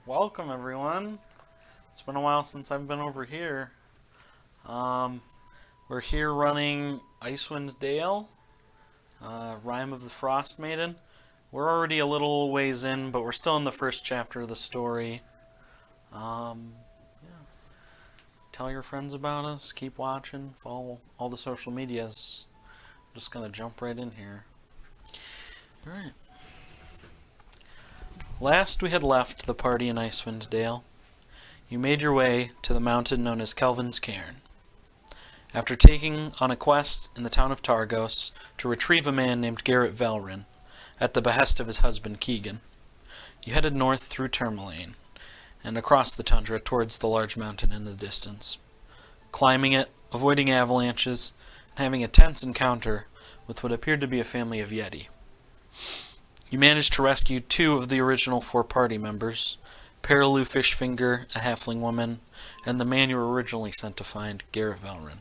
Welcome, everyone. It's been a while since I've been over here. We're here running Icewind Dale, Rime of the Frost Maiden. We're already a little ways in, but we're still in the first chapter of the story. Yeah. Tell your friends about us, keep watching, follow all the social medias. I'm just going to jump right in here. Alright. Last we had left the party in Icewind Dale, you made your way to the mountain known as Kelvin's Cairn. After taking on a quest in the town of Targos to retrieve a man named Garrett Velrin, at the behest of his husband Keegan, you headed north through Tourmaline, and across the tundra towards the large mountain in the distance, climbing it, avoiding avalanches, and having a tense encounter with what appeared to be a family of Yeti. You managed to rescue 2 of the original 4 party members, Perilou Fishfinger, a halfling woman, and the man you were originally sent to find, Garrett Velrin.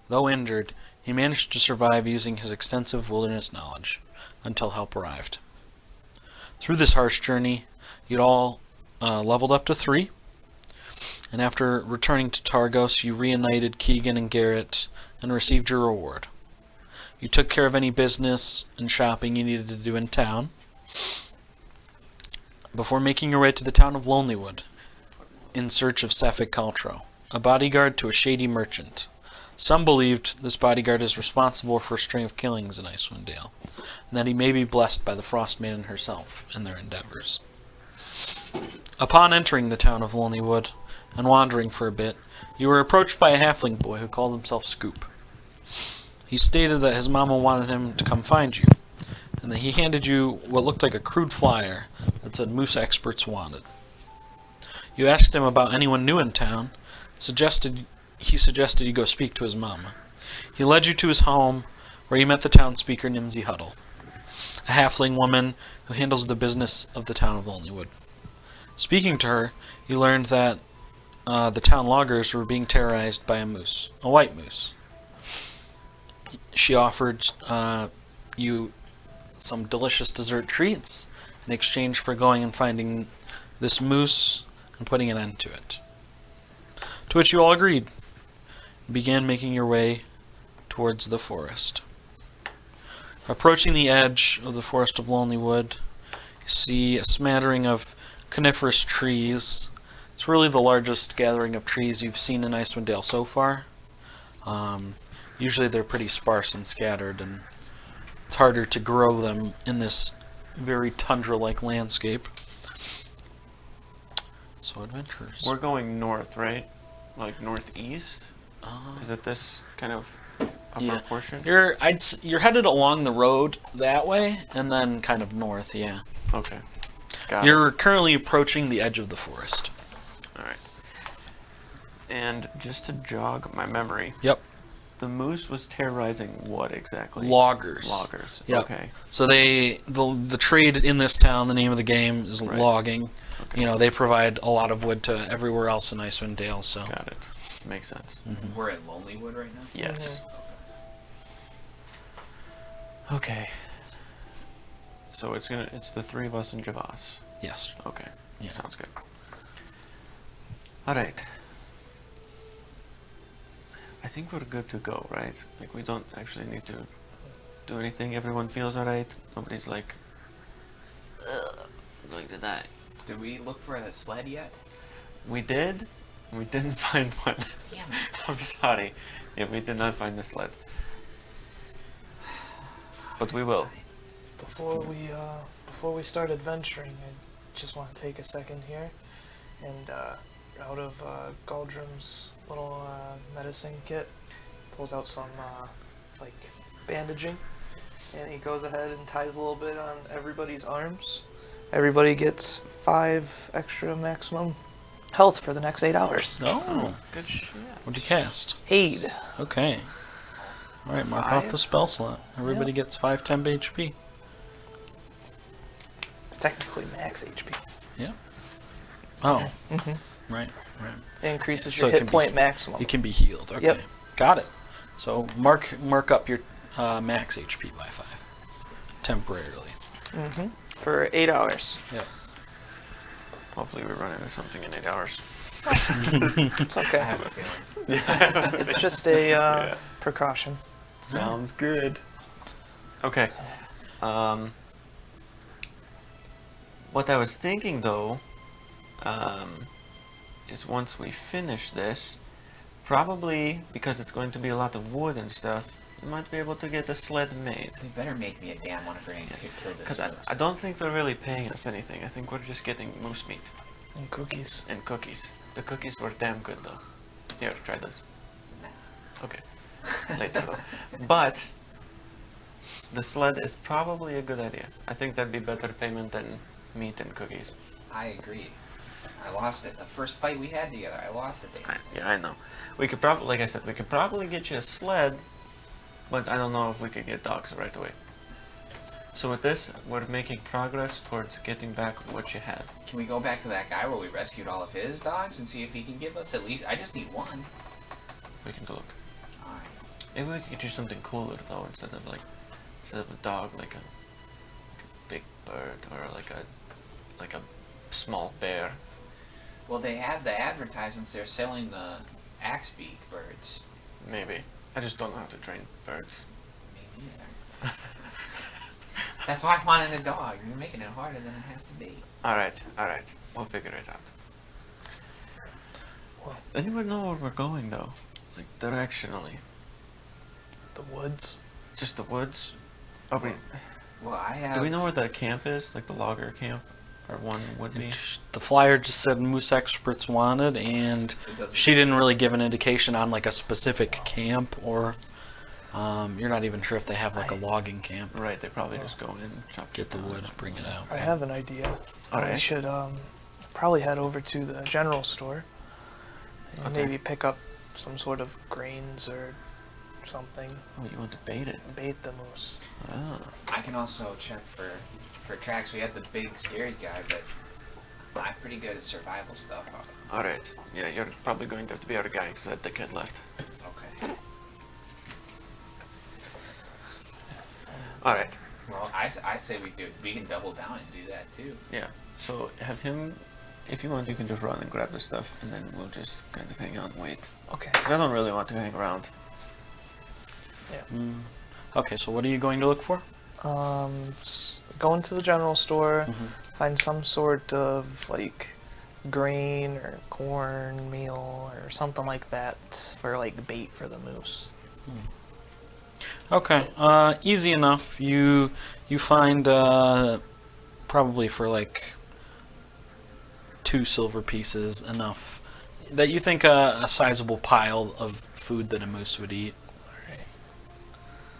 Though injured, he managed to survive using his extensive wilderness knowledge, until help arrived. Through this harsh journey, you'd all leveled up to 3, and after returning to Targos, you reunited Keegan and Garrett and received your reward. You took care of any business and shopping you needed to do in town before making your way to the town of Lonelywood in search of Sapphic Caltro, a bodyguard to a shady merchant. Some believed this bodyguard is responsible for a string of killings in Icewind Dale, and that he may be blessed by the Frost Maiden herself in their endeavors. Upon entering the town of Lonelywood and wandering for a bit, you were approached by a halfling boy who called himself Scoop. He stated that his mama wanted him to come find you, and that he handed you what looked like a crude flyer that said Moose Experts Wanted. You asked him about anyone new in town, he suggested you go speak to his mama. He led you to his home, where you met the townspeaker Nimsy Huddle, a halfling woman who handles the business of the town of Lonelywood. Speaking to her, you learned that the town loggers were being terrorized by a white moose. She offered you some delicious dessert treats in exchange for going and finding this moose and putting an end to it. To which you all agreed, and began making your way towards the forest. Approaching the edge of the forest of Lonelywood, you see a smattering of coniferous trees. It's really the largest gathering of trees you've seen in Icewind Dale so far. Usually they're pretty sparse and scattered, and it's harder to grow them in this very tundra-like landscape. So, adventurers. We're going north, right? Like northeast? Is it this kind of upper portion? You're headed along the road that way, and then kind of north, yeah. Okay. Got You're it. currently approaching the edge of the forest. Alright. And just to jog my memory. Yep. The moose was terrorizing what exactly? Loggers. Loggers. Yep. Okay. So the trade in this town, the name of the game is logging. Okay. You know, they provide a lot of wood to everywhere else in Icewind Dale, so. Got it. Makes sense. Mm-hmm. We're at Lonelywood right now? Yes. Okay. So it's the 3 of us and Javas. Yes. Okay. Yeah. Sounds good. Alright. I think we're good to go, right? Like, we don't actually need to do anything. Everyone feels alright. Nobody's like, ugh, I'm going to die. Did we look for a sled yet? We did. We didn't find one. Damn it. I'm sorry. Yeah, we did not find the sled. But we will. Before we start adventuring, I just want to take a second here and out of Galdrum's little medicine kit, pulls out some like bandaging, and he goes ahead and ties a little bit on everybody's arms. Everybody gets 5 extra maximum health for the next 8 hours. Oh, Good shit. what'd you cast? Aid. Okay. Alright, mark off the spell slot. Everybody gets 5 temp HP. It's technically max HP. Yeah. Oh. Mm-hmm. Right. It increases So your it hit can point be- maximum. It can be healed. Okay. Yep. Got it. So mark up your max HP by 5. Temporarily. For 8 hours. Yep. Hopefully we run into something in 8 hours. It's I okay. have a feeling. It's just a precaution. Sounds good. Okay. What I was thinking though, is once we finish this, probably because it's going to be a lot of wood and stuff, we might be able to get a sled made. They better make me a damn one if we're going to kill this Because moose. I don't think they're really paying us anything. I think we're just getting moose meat And cookies. and cookies. The cookies were damn good though. Here, try this. Okay. Later though. But the sled is probably a good idea. I think that'd be better payment than meat and cookies. I agree. I lost it. The first fight we had together, I lost it. Yeah, I know. We could probably, like I said, we could probably get you a sled, but I don't know if we could get dogs right away. So with this, we're making progress towards getting back what you had. Can we go back to that guy where we rescued all of his dogs and see if he can give us at least... I just need one. We can go look. Alright. Maybe we could do something cooler though, instead of a dog, like a big bird, or like a small bear. Well, they had the advertisements. They're selling the axe beak birds. Maybe. I just don't know how to train birds. Me neither. That's why I wanted a dog. You're making it harder than it has to be. Alright. We'll figure it out. Well, Anyone know where we're going though? Like directionally? the woods. Just the woods? Oh, wait. Well, I have... Do we know where the camp is? Like the logger camp? Or one would be? The flyer just said moose experts wanted, and It doesn't... she didn't really give an indication on like a specific camp, or you're not even sure if they have like a logging camp. Right, they probably just go in and Get the wood, bring it out. I have an idea. Alright. We should probably head over to the general store and Okay. maybe pick up some sort of grains or something. Oh, you want to bait it? Bait the moose. Oh. I can also check for tracks. We had the big scary guy, but I'm pretty good at survival stuff. Alright. Yeah, you're probably going to have to be our guy because the kid left. Okay. Alright. Well, I say we can double down and do that too. Yeah. So have him, if you want, you can just run and grab the stuff, and then we'll just kind of hang out and wait. Okay. 'Cause I don't really want to hang around. Okay, so what are you going to look for? Go into the general store, Mm-hmm. find some sort of like grain or corn meal or something like that for like bait for the moose. Okay, easy enough. You find probably for like 2 silver pieces enough that you think a sizable pile of food that a moose would eat.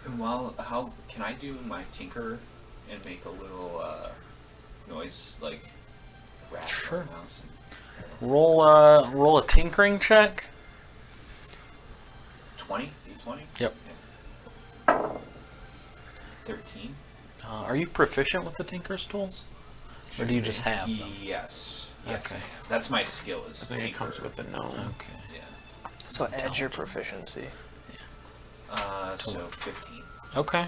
And well, how can I do my tinker and make a little noise like rat Sure. or mouse? Roll a tinkering check. 20? D20? Yep. 13. Are you proficient with the tinker's tools, or do you just have them? Yes. Yes. Okay. I am. That's my skill. Is I think it tinker. comes with the gnome. Okay. Yeah. So add your proficiency. So 15. Okay.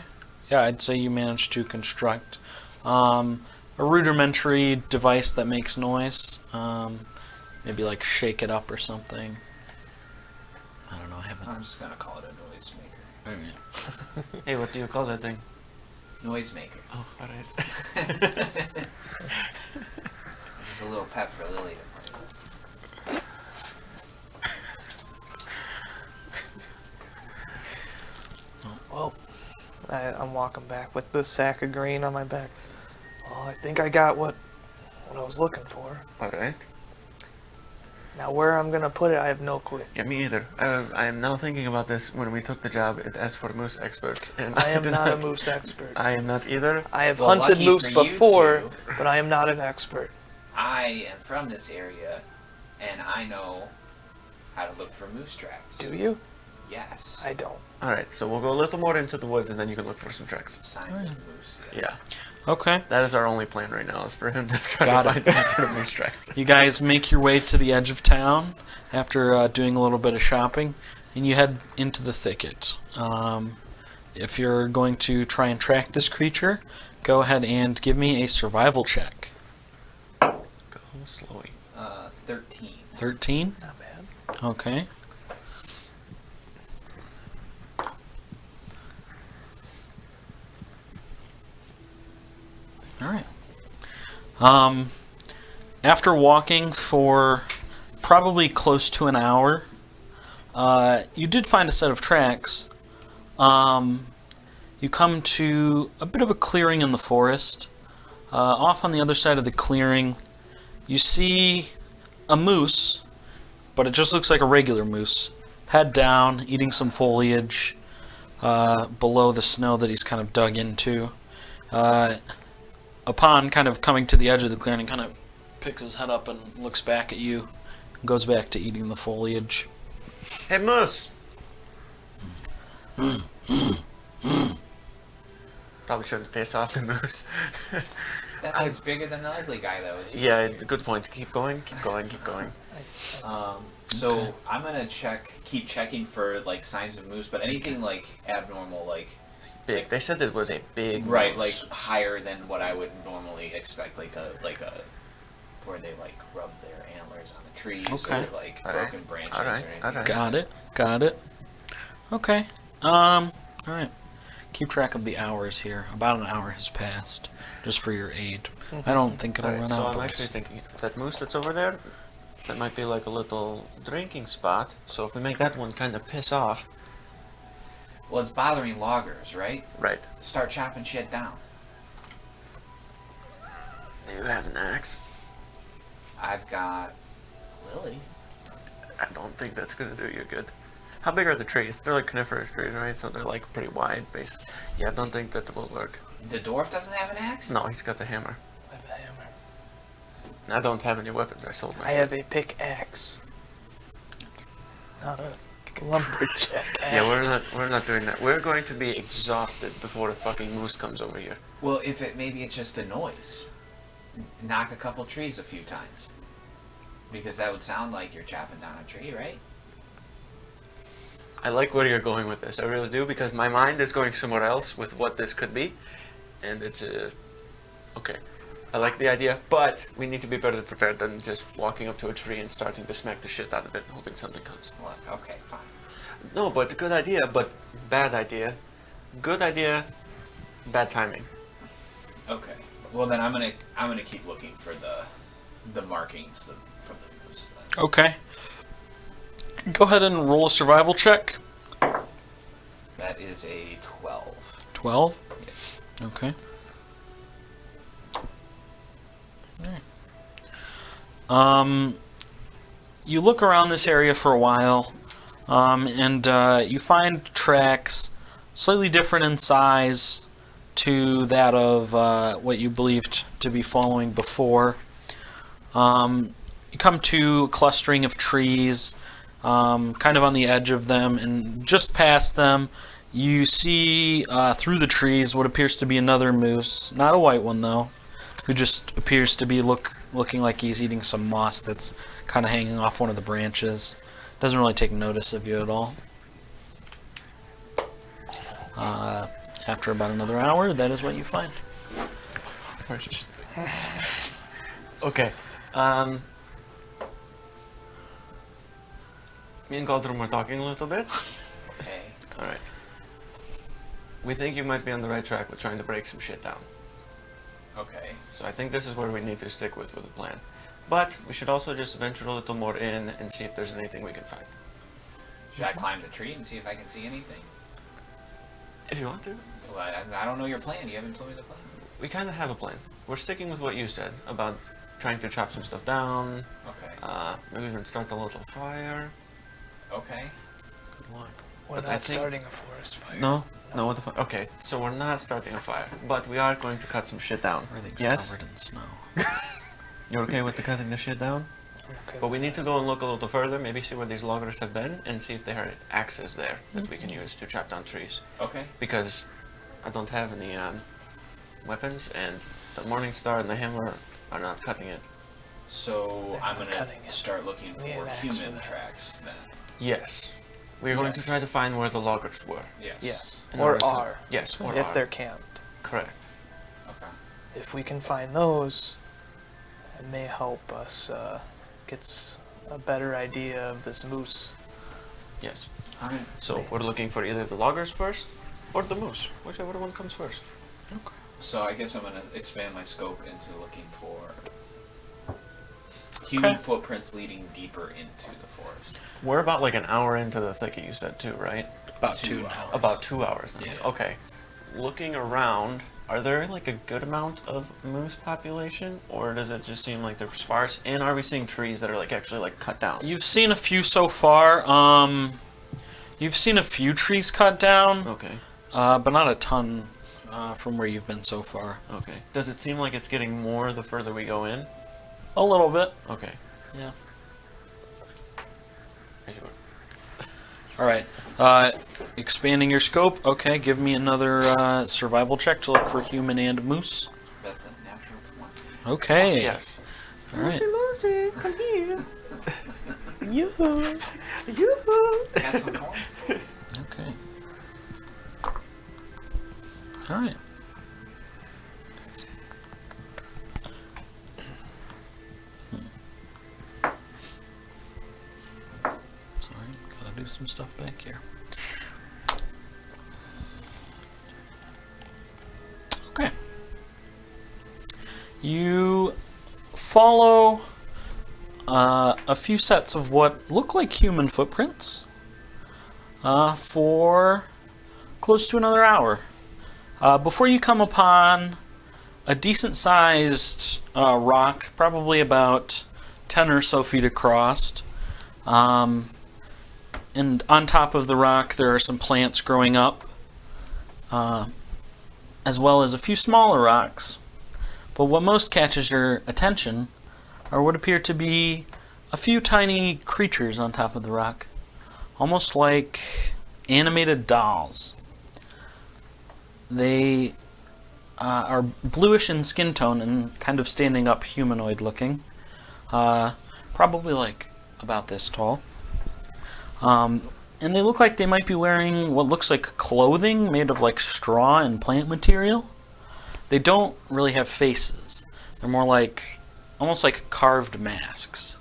Yeah, I'd say you managed to construct a rudimentary device that makes noise. Maybe like shake it up or something. I don't know. I haven't. I'm just gonna call it a noisemaker. Alright. Hey, what do you call that thing? Noisemaker. Oh, alright. Just a little pep for Lily. Well, I'm walking back with this sack of grain on my back. Well, I think I got what I was looking for. Alright. Now where I'm gonna put it, I have no clue. Yeah, me either. I am now thinking about this. When we took the job, it asked for moose experts, and I am did not a moose expert. I am not either. I have Well, hunted lucky moose for you before, two. but I am not an expert. I am from this area, and I know how to look for moose tracks. Do you? Yes. I don't. Alright, so we'll go a little more into the woods, and then you can look for some tracks. Signs of moose. Yes. Yeah, Okay. that is our only plan right now, is for him to try Got to it. find some sort of moose tracks. You guys make your way to the edge of town after doing a little bit of shopping, and you head into the thicket. If you're going to try and track this creature, go ahead and give me a survival check. Go Slowly. 13. 13? Not bad. Okay. Alright. After walking for probably close to an hour, you did find a set of tracks. You come to a bit of a clearing in the forest. Off on the other side of the clearing, you see a moose, but it just looks like a regular moose. Head down, eating some foliage below the snow that he's kind of dug into. Upon kind of coming to the edge of the clearing, he kind of picks his head up and looks back at you and goes back to eating the foliage. Hey, Moose! Probably shouldn't piss off the moose. That thing's bigger than the ugly guy, though. Yeah, good point. Keep going, keep going, keep going. So Okay. I'm gonna keep checking for like signs of moose, but anything like abnormal, like Big. They said it was a big right, moose. like higher than what I would normally expect, like a where they like rub their antlers on the trees Okay. or like Alright. broken branches Alright, or anything. alright. Got it. Got it. Okay. Alright. Keep track of the hours here. About an hour has passed, just for your aid. I don't think it'll Alright, run so out. I'm actually thinking that moose that's over there, that might be like a little drinking spot. So if we make that one kind of piss off, Well, it's bothering loggers, right? right? Start chopping shit down. You have an axe. I've got Lily. I don't think that's gonna do you good. How big are the trees? They're like coniferous trees, right? So they're like pretty wide, basically. Yeah, I don't think that will work. The dwarf doesn't have an axe? No, he's got the hammer. I have a hammer. And I don't have any weapons. I sold I myself. have a pickaxe. Not a lumberjack axe. Yeah, we're not doing that. We're going to be exhausted before the fucking moose comes over here. Well, maybe it's just a noise. Knock a couple trees a few times. Because that would sound like you're chopping down a tree, right? I like where you're going with this. I really do, because my mind is going somewhere else with what this could be, and it's okay. I like the idea, but we need to be better prepared than just walking up to a tree and starting to smack the shit out of it and hoping something comes. Well, okay, fine. No, but good idea, but bad idea. Good idea, bad timing. Okay. Well, then I'm gonna keep looking for the markings for the moose. Then. Okay. Go ahead and roll a survival check. That is a 12. 12? Yes. Okay. Alright. You look around this area for a while, and you find tracks slightly different in size to that of what you believed to be following before. You come to a clustering of trees, kind of on the edge of them, and just past them, you see through the trees what appears to be another moose, not a white one though, who just appears to be looking like he's eating some moss that's kind of hanging off one of the branches. Doesn't really take notice of you at all. After about another hour, that is what you find. Okay. Me and Goldrum were talking a little bit. Okay. Alright. We think you might be on the right track with trying to break some shit down. Okay. So I think this is where we need to stick with the plan. But we should also just venture a little more in and see if there's anything we can find. Should I climb the tree and see if I can see anything? If you want to. Well, I don't know your plan. You haven't told me the plan. We kind of have a plan. We're sticking with what you said about trying to chop some stuff down. Okay. Maybe even start a little fire. Okay. Good luck. We're But I not think- starting a forest fire. No? No, what the fuck? Okay, so we're not starting a fire, but we are going to cut some shit down. Everything's Yes? covered in snow. You're okay with the cutting the shit down? Okay. But we need to go and look a little further, maybe see where these loggers have been, and see if there are axes there that we can use to chop down trees. Okay. Because I don't have any weapons, and the Morning Star and the hammer are not cutting it. So They're I'm not gonna cutting it. start looking We need for an axe human for that. tracks then. Yes. We're going to Yes. try to find where the loggers were. Yes. Yes. In Or order to- are. Yes, or if are. they're camped. Correct. Okay. If we can find those, It may help us get a better idea of this moose. Yes. Alright. So we're looking for either the loggers first or the moose, whichever one comes first. Okay. So I guess I'm gonna expand my scope into looking for human footprints leading deeper into the forest. We're about like an hour into the thicket, you said too, right? About 2 2 now. hours. About 2 hours now. Yeah. Okay. Looking around, are there like a good amount of moose population, or does it just seem like they're sparse? And are we seeing trees that are like actually like cut down? You've seen a few so far. You've seen a few trees cut down, Okay. but not a ton from where you've been so far. Okay. Does it seem like it's getting more the further we go in? A little bit. Okay. Yeah. As you were. All right. Expanding your scope. Okay, give me another survival check to look for human and moose. That's a natural 20. Okay. Yes. All right. Moosey, come here. Yoo-hoo. Yoo-hoo. Got some corn? Okay. All right. Sorry, gotta do some stuff back here. Okay. You follow a few sets of what look like human footprints for close to another hour before you come upon a decent-sized rock, probably about 10 or so feet across. And on top of the rock, there are some plants growing up, as well as a few smaller rocks. But what most catches your attention are what appear to be a few tiny creatures on top of the rock, almost like animated dolls. They are bluish in skin tone and kind of standing up humanoid looking, probably like about this tall. And they look like they might be wearing what looks like clothing made of like straw and plant material. They don't really have faces. They're more like, almost like carved masks.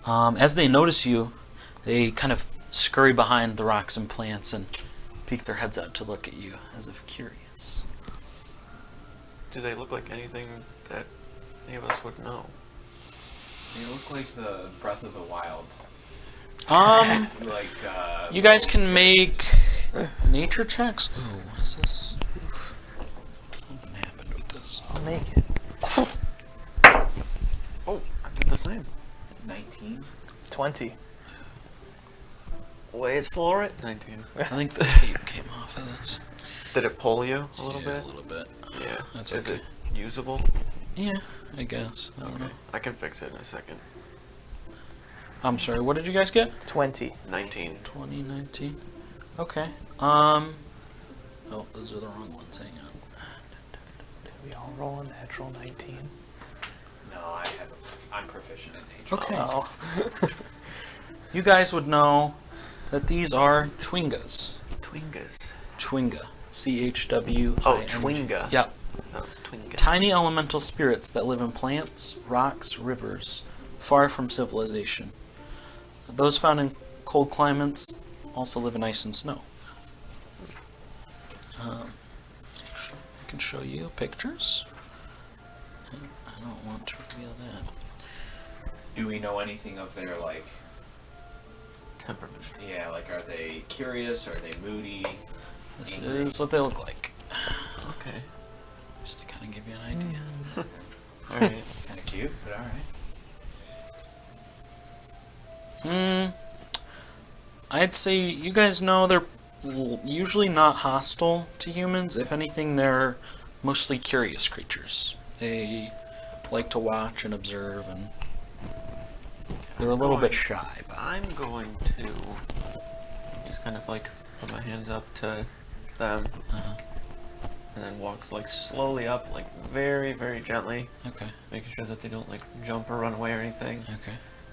As they notice you, they kind of scurry behind the rocks and plants and peek their heads out to look at you as if curious. Do they look like anything that any of us would know? They look like the Breath of the Wild. Like, You guys can make nature checks. Ooh, what is this? Something happened with this. I'll make it. Oh, I did the same. 19. 20. Wait for it. 19. I think the tape came off of this. Did it pull you a little Yeah, bit? a little bit. Yeah. That's Is okay. it usable? Yeah, I guess. I don't know. I can fix it in a second. I'm sorry, what did you guys get? 20. 19. 2019. Okay. Oh, those are the wrong ones. Hang on. Did we all roll a natural 19? No, I'm proficient in nature. Okay. Oh. You guys would know that these are chwingas. Twingas. Chwinga. C-H-W-I-N-G. Oh, Chwinga. Yeah. No, it's Twinga. Tiny elemental spirits that live in plants, rocks, rivers, far from civilization. Those found in cold climates also live in ice and snow. I can show you pictures. I don't want to reveal that. Do we know anything of their, like, Temperament. yeah, like, are they curious? Are they moody? This Angry. is what they look like. Okay. Just to kind of give you an idea. Alright. Kind of cute, but alright. I'd say you guys know they're usually not hostile to humans. If anything, they're mostly curious creatures. They like to watch and observe, and they're a little bit shy. But I'm going to just kind of like put my hands up to them and then walk like slowly up, like very, very gently, okay, making sure that they don't like jump or run away or anything. okay,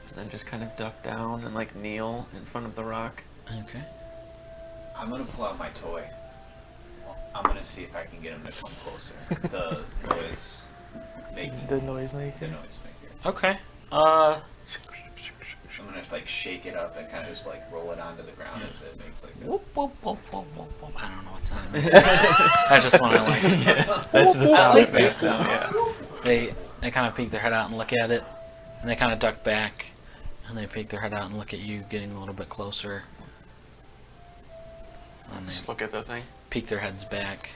And then just kind of duck down and like kneel in front of the rock. okay. I'm gonna pull out my toy. I'm gonna see if I can get him to come closer. The noise making The noisemaker. the noisemaker. Okay. I'm gonna like shake it up and kind of just like roll it onto the ground as it makes like a... Whoop, whoop, whoop, whoop, whoop, whoop. I don't know what sound it makes. That's just one I like. That's the sound like it makes. that Sound, yeah. They kind of peek their head out and look at it, and they kind of duck back, and they peek their head out and look at you, getting a little bit closer. And they Just look at the thing. peek their heads back.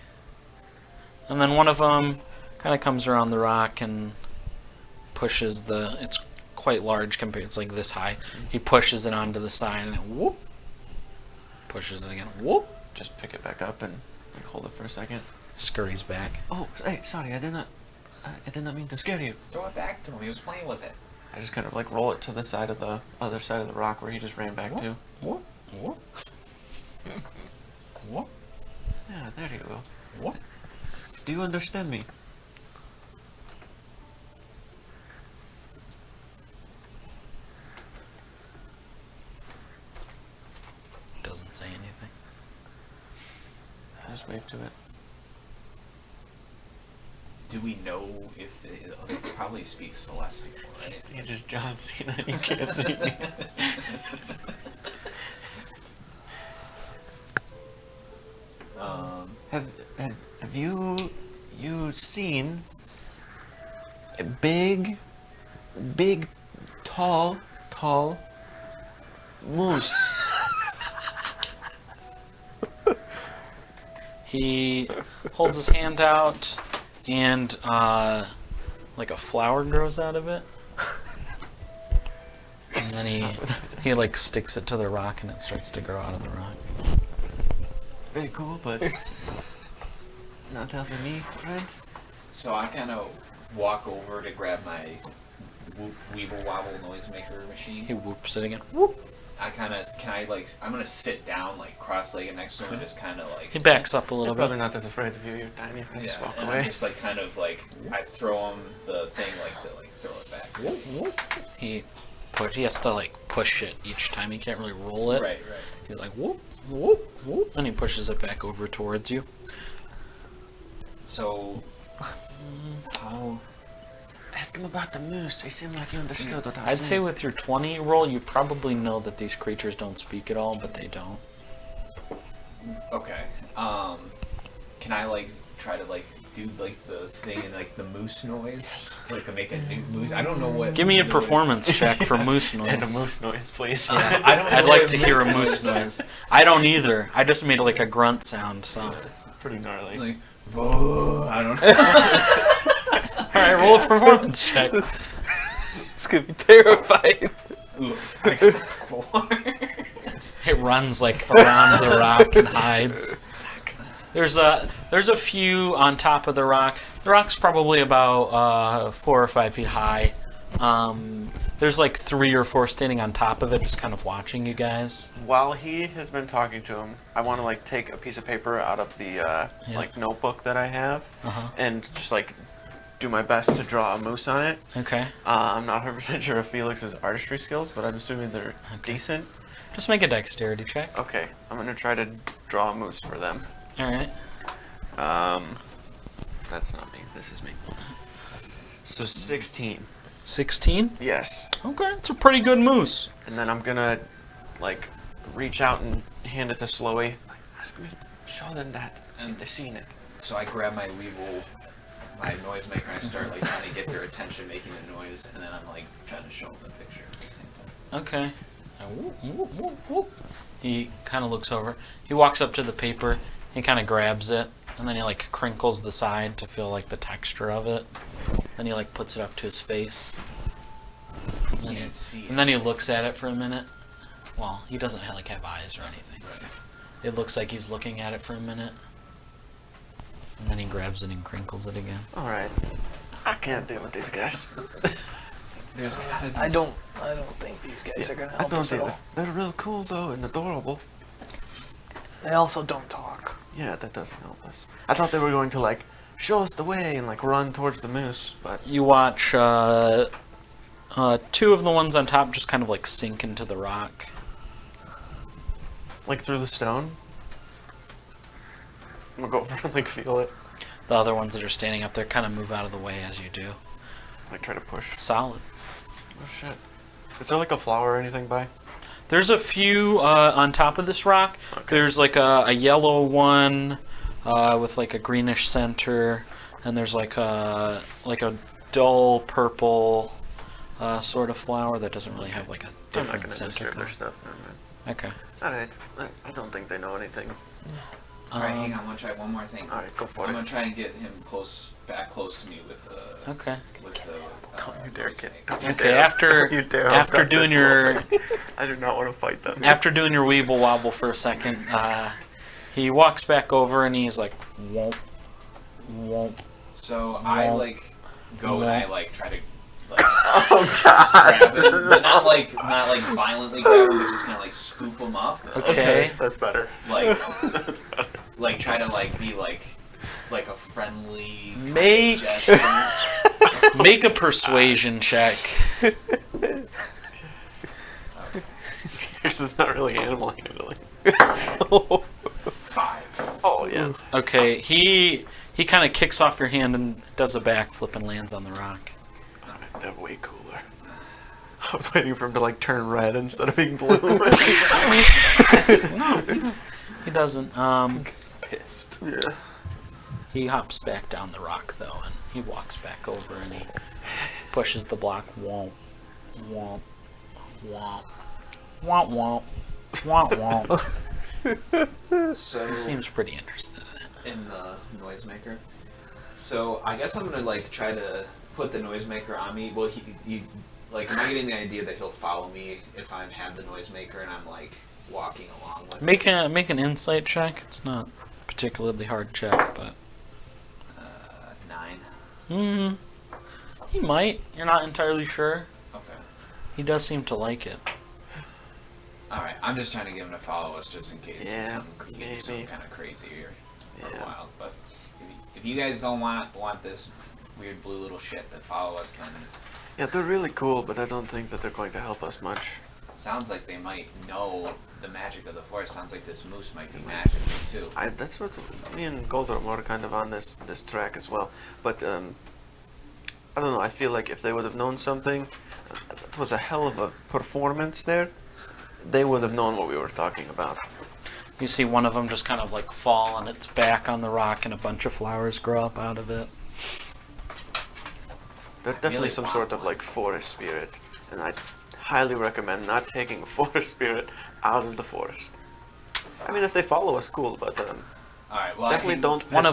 And then one of them kind of comes around the rock and pushes the... It's quite large compared... It's like this high. He pushes it onto the side and it whoop. Pushes it again. Whoop. Just pick it back up and like hold it for a second. Scurries back. Oh, hey, sorry, I did not mean to scare you. Throw it back to him. He was playing with it. I just kind of like roll it to the side of the other side of the rock where he just ran back to. Whoop. Whoop. Whoop. Yeah, there you go. Whoop. Do you understand me? Doesn't say anything. I just wave to it. Do we know if they probably speak Celestial, right? You just John Cena. You can't see me. Have you seen a big, tall moose? He holds his hand out, and like a flower grows out of it. And then he like sticks it to the rock, and it starts to grow out of the rock. Very cool, but not helping me, friend. So I kind of walk over to grab my Weeble Wobble noisemaker machine. He whoops it again. Whoop. I'm gonna sit down, like cross-legged next to him, and just kind of like. He backs up a little They're probably bit. not as afraid of you. You're tiny. I just walk and away. I'm just like kind of like I throw him the thing like to like throw it back. He has to like push it each time. He can't really roll it. Right. He's like whoop, whoop, whoop, and he pushes it back over towards you. So, how? Ask him about the moose. He seemed like he understood what I was I'd say saying. with your 20 roll, you probably know that these creatures don't speak at all, but they don't. Okay. Can I like try to like do like the thing and like the moose noise, like to make a new moose? I don't know what. Give me a noise- performance check for moose noise. And a moose noise, please. I don't. I'd know like what to hear a moose noise. I don't either. I just made like a grunt sound, so. Pretty gnarly. Like, I don't know. Alright, roll a performance check. It's gonna be terrifying. Oof, I got 4. It runs like around the rock and hides. There's a few on top of the rock. The rock's probably about 4 or 5 feet high. There's like 3 or 4 standing on top of it, just kind of watching you guys. While he has been talking to him, I want to like take a piece of paper out of the like notebook that I have, and just like do my best to draw a moose on it. Okay. I'm not 100% sure of Felix's artistry skills, but I'm assuming they're decent. Just make a dexterity check. Okay, I'm gonna try to draw a moose for them. Alright. That's not me. This is me. So 16. 16? Yes. Okay, it's a pretty good moose. And then I'm gonna like reach out and hand it to Sloey. Like, ask me, show them that. See if they've seen it. So I grab my Weeble, my noisemaker, and I start like trying to get their attention, making the noise, and then I'm like trying to show them the picture at the same time. Okay. Whoop, whoop, whoop, whoop. He kind of looks over. He walks up to the paper. He kind of grabs it, and then he like crinkles the side to feel like the texture of it. Then he like puts it up to his face. You can't see it. And then he looks at it for a minute. Well, he doesn't have eyes or anything. So it looks like he's looking at it for a minute. And then he grabs it and crinkles it again. Alright. I can't deal with these guys. There's gotta be. I don't think these guys are gonna help us at all. They're real cool though and adorable. They also don't talk. Yeah, that doesn't help us. I thought they were going to like show us the way and like run towards the moose, but You watch 2 of the ones on top just kind of like sink into the rock. like through the stone. I'm gonna go over and like feel it. The other ones that are standing up there kind of move out of the way as you do. Like try to push. Solid. Oh shit. Is there like a flower or anything by? There's a few on top of this rock. Okay. There's like a yellow one with like a greenish center, and there's like a dull purple sort of flower that doesn't really have like a I'm not different gonna center disturb color. their stuff. Never mind. Okay. Alright. I don't think they know anything. Alright, hang on, I'm gonna try one more thing. Alright, go for I'm it. gonna try and get him back close to me with Okay. with the Don't you dare, noise kid. maker. Don't you Okay. dare. After Don't you dare after abduct doing this your little thing. I do not want to fight them. after doing your weeble wobble for a second, he walks back over and he's like, womp, womp. So I like go and I like try to like Oh god. grab him, but not like violently grab him, but just kind of like scoop him up. Okay. That's better. Like That's better. like try to like be like a friendly kind of Make- gesture. Make a persuasion check. Yours is not really animal handling. 5. Oh yes. Okay, he kind of kicks off your hand and does a backflip and lands on the rock. Alright, they're way cooler. I was waiting for him to like turn red instead of being blue. He doesn't. Pissed. Yeah. He hops back down the rock though, and he walks back over and he pushes the block. Womp, womp, womp, womp, womp, womp, womp. So He seems pretty interested in it. in the noisemaker. So I guess I'm gonna like try to put the noisemaker on me. Well, he like, am I getting the idea that he'll follow me if I have the noisemaker and I'm like walking along with him? Make an insight check. It's not a particularly hard check, but 9. he might. You're not entirely sure. Okay. He does seem to like it. All right. I'm just trying to get him to follow us just in case Yeah, some maybe. kind of crazy or Yeah. wild. But if you guys don't want this weird blue little shit to follow us, then Yeah, they're really cool, but I don't think that they're going to help us much. it sounds like they might know the magic of the forest. Sounds like this moose might be magical too. That's what me and Goldrum were kind of on this track as well. But I don't know. I feel like if they would have known something, it was a hell of a performance there. They would have known what we were talking about. You see one of them just kind of like fall on its back on the rock, and a bunch of flowers grow up out of it. They're definitely Really some want sort of one. like forest spirit, and I highly recommend not taking a forest spirit out of the forest. I mean, if they follow us, cool, but All right. Well, definitely don't piss One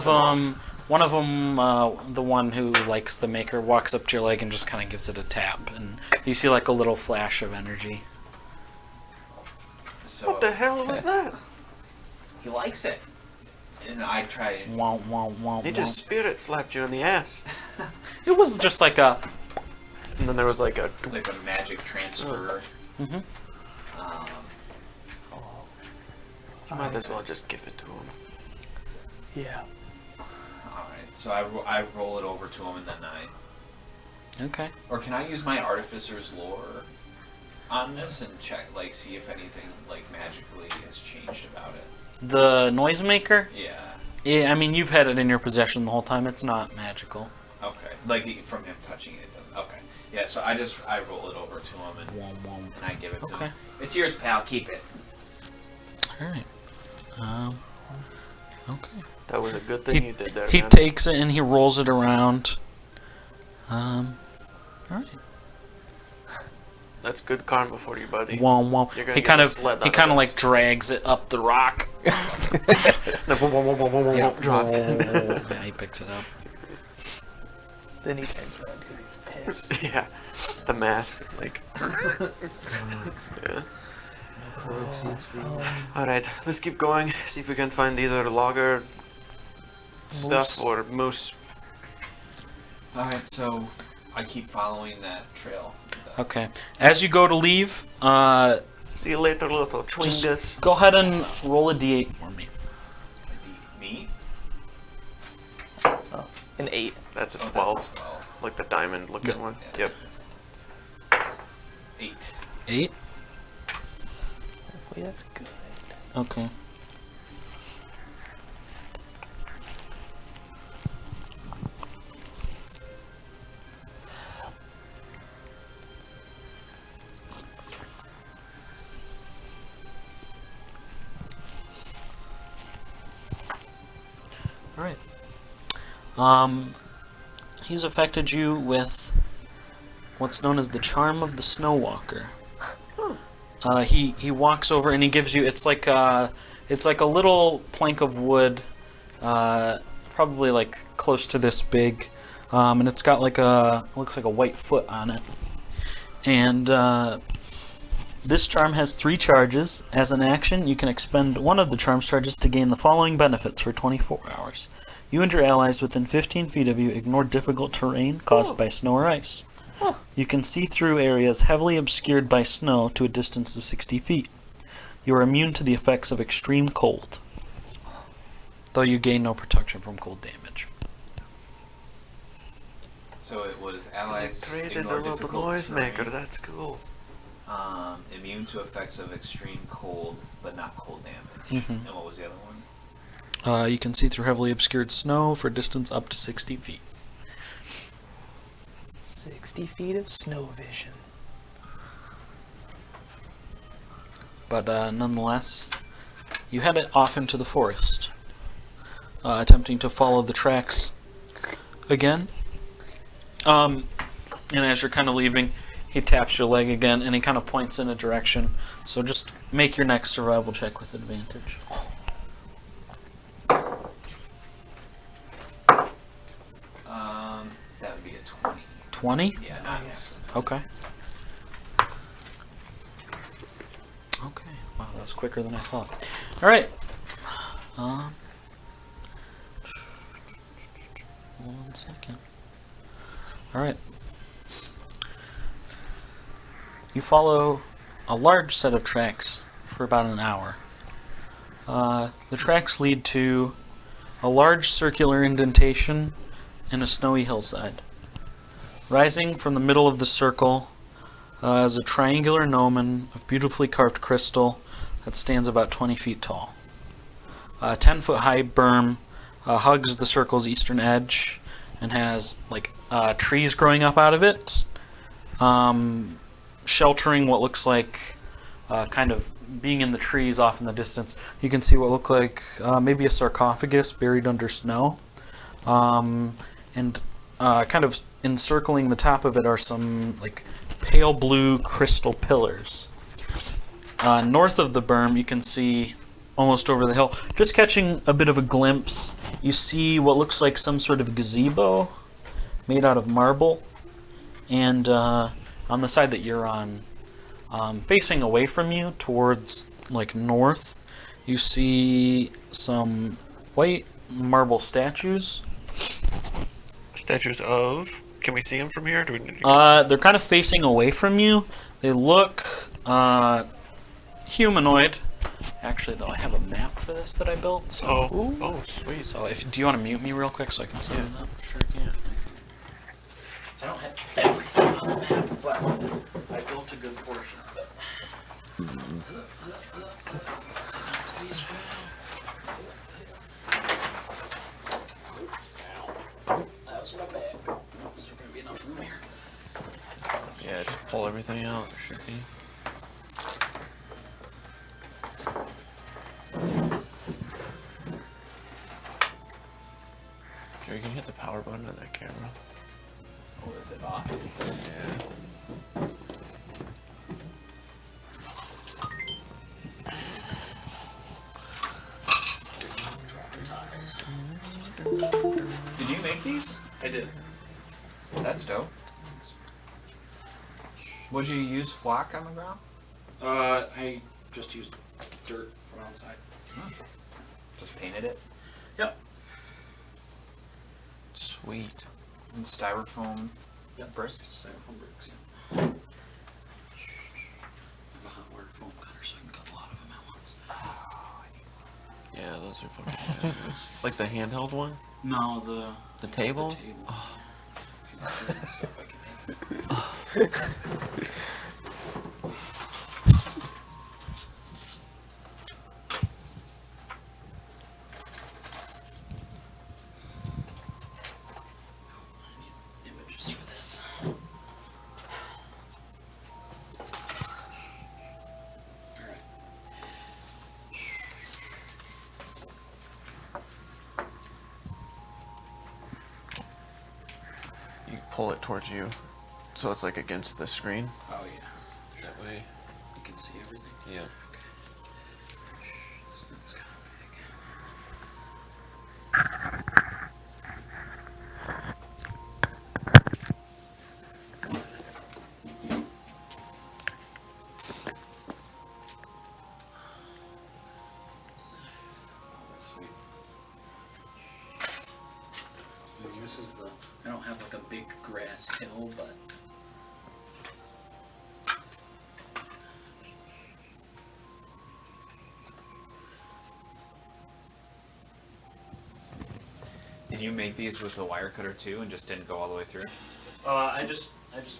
of them off. the one who likes the maker, walks up to your leg and just kind of gives it a tap, and you see like a little flash of energy. So What the hell was that? he likes it, and I try and Womp, womp, womp, He womp. just spirit slapped you in the ass, It was just like a. and then there was like a. like a magic transfer. Mhm. You might as well just give it to him. Yeah. All right. So I roll it over to him, and then Okay. or can I use my artificer's lore on this and check, like, see if anything like magically has changed about it? The noisemaker? Yeah. Yeah, I mean, you've had it in your possession the whole time. It's not magical. Okay. Like from him touching it, it doesn't. Okay. Yeah. So I roll it over to him and Womp, womp. I give it to Okay. him. It's yours, pal. Keep it. Alright. Okay. That was a good thing you did there, He man. takes it and he rolls it around. Alright. That's good karma for you, buddy. Womp, womp. You're gonna He get kind a of sled out of like this. drags it up the rock. Drops it. Yeah, he picks it up. Then he turns around because he's pissed. Yeah, the mask, like. Yeah. All right, let's keep going. See if we can find either logger stuff or moose. All right. So I keep following that trail. Okay. As you go to leave, See you later, little just twingus. go ahead and roll a d8 for me. Me? An 8. That's a Oh, 12, that's a 12. like the diamond-looking Yeah. one. Yeah, Yep. 8. 8? Hopefully that's good. Okay. Alright. He's affected you with what's known as the charm of the snow walker. He walks over and he gives you, it's like a little plank of wood, probably like close to this big, and it's got like looks like a white foot on it. And this charm has 3 charges. As an action, you can expend one of the charm's charges to gain the following benefits for 24 hours. You and your allies within 15 feet of you ignore difficult terrain caused by snow or ice. You can see through areas heavily obscured by snow to a distance of 60 feet. You are immune to the effects of extreme cold, though you gain no protection from cold damage. So it was allies Traded ignore the little difficult noisemaker. terrain, That's cool. immune to effects of extreme cold, but not cold damage. Mhm. And what was the other one? You can see through heavily obscured snow for a distance up to 60 feet. 60 feet of snow vision. But nonetheless, you head off into the forest, attempting to follow the tracks again. And as you're kind of leaving, he taps your leg again, and he kind of points in a direction. So just make your next survival check with advantage. That would be a 20. 20? Yeah, not Nice. Okay. Okay. Wow, that was quicker than I thought. All right. 1 second. All right. You follow a large set of tracks for about an hour. The tracks lead to a large circular indentation in a snowy hillside. Rising from the middle of the circle is a triangular gnomon of beautifully carved crystal that stands about 20 feet tall. A 10-foot high berm hugs the circle's eastern edge and has like trees growing up out of it, sheltering what looks like kind of being in the trees off in the distance. You can see what look like maybe a sarcophagus buried under snow, and kind of encircling the top of it are some like pale blue crystal pillars. North of the berm, you can see almost over the hill, just catching a bit of a glimpse, you see what looks like some sort of gazebo made out of marble, and on the side that you're on, facing away from you towards like north, you see some white marble statues. Statues of? Can we see them from here? Do we need to They're kind of facing away from you. They look humanoid. Actually, though, I have a map for this that I built. So, Oh, sweet. so do you want to mute me real quick so I can set it up? Sure can. I don't have everything on the map, but I built a good portion of it. That was my bag. Is there going to be enough room here? Yeah, just pull everything out. There should be. Joe, you can hit the power button on that camera. Oh, is it off? Yeah. Did you make these? I did. That's dope. Would you use flock on the ground? I just used dirt from outside. Just painted it? Yep. Sweet. And styrofoam Yep. bricks? Styrofoam bricks, yeah. I have a hot wire foam cutter so I can cut a lot of them at once. Yeah, those are fucking badass. Like the handheld one? No, The table? The table. Oh. Stuff I can make. I need images for this. Alright. pull it towards you, so it's like against the screen. Oh yeah. That way. You can see everything. Yeah. Okay. This thing's kind of big. Oh, that's sweet. I mean, this is the. I don't have like a big grass hill, but. Did you make these with the wire cutter too, and just didn't go all the way through? I just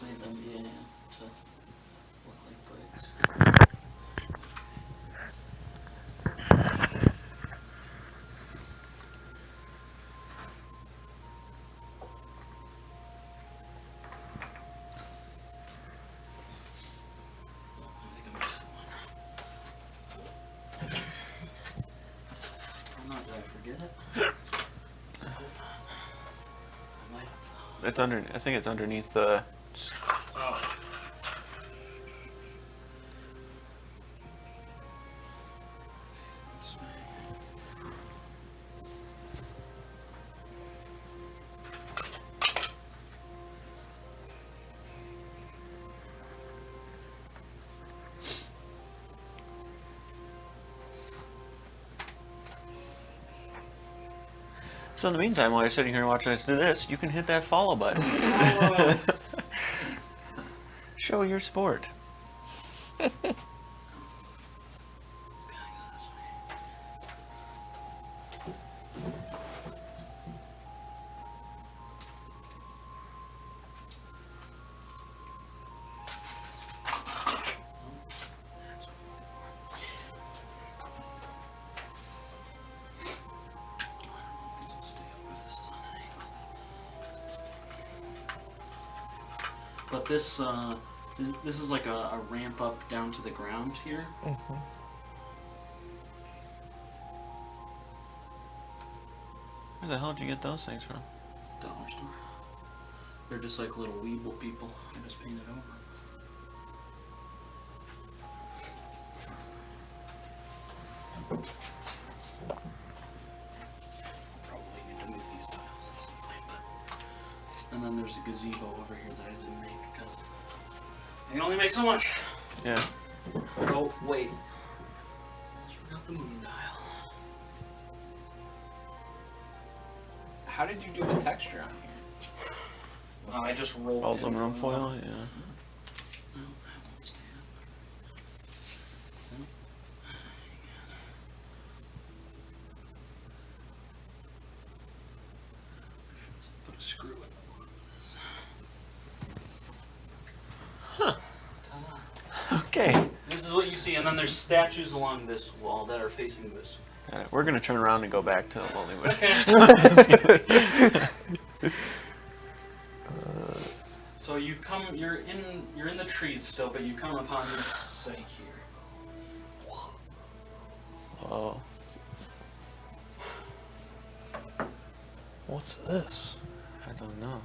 made them to look like bricks. I think I'm missing one. I'm not, did I forget it? I might have. It's under. I think it's underneath the. Oh. This way. So in the meantime, while you're sitting here watching us do this, you can hit that follow button. Show your sport. It's gotta go this way. That's what I'm looking for. I don't know if these will stay up if this is on an angle. But this is like a ramp up down to the ground here. Mm-hmm. Where the hell did you get those things from? Dollar store. They're just like little weeble people. I just painted over them. Probably need to move these tiles at some point, but. And then there's a gazebo over here that I didn't make because I can only make so much. Yeah. Oh wait, almost forgot the moon dial. How did you do the texture on here? I just rolled All in aluminum from foil. the- Yeah. No, that won't stay up. Nope. Put a screw in the bottom of this. Ta-da. Okay. This is what you see, and then there's statues along this wall that are facing this. Got it. We're gonna turn around and go back to Lonelywood. Okay. So you come, you're in the trees still, but you come upon this site here. Oh. What's this? I don't know.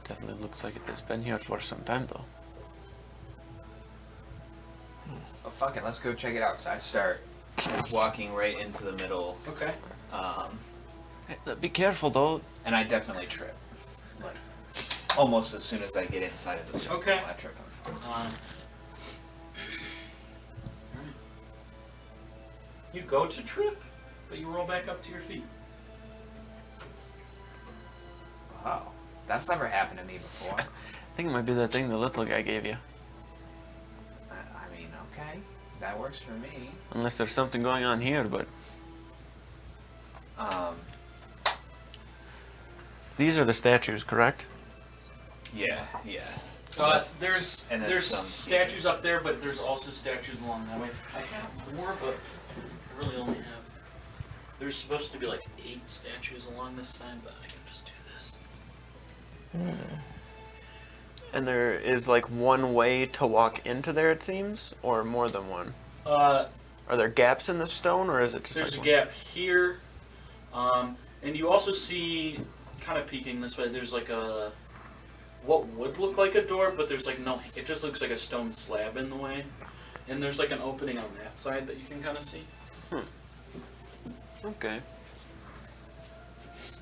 Definitely looks like it has been here for some time though. Oh, fuck it, let's go check it out. So I start walking right into the middle, Okay. Hey, be careful though. and I definitely trip. Like, almost as soon as I get inside of the circle, Okay. I trip and fall. Alright. You go to trip, but you roll back up to your feet. Wow. That's never happened to me before. I think it might be that thing the little guy gave you. I mean, okay. That works for me. Unless there's something going on here, but these are the statues, correct? Yeah, yeah. There's And then there's some. statues up there, but there's also statues along that way. I have more, but I really only have. There's supposed to be like 8 statues along this side, but I can just do this. And there is like one way to walk into there, it seems, or more than one. Are there gaps in the stone, or is it just There's a like gap here, and you also see kind of peeking this way. There's like a what would look like a door, but there's like no. It just looks like a stone slab in the way, and there's like an opening on that side that you can kind of see. Okay.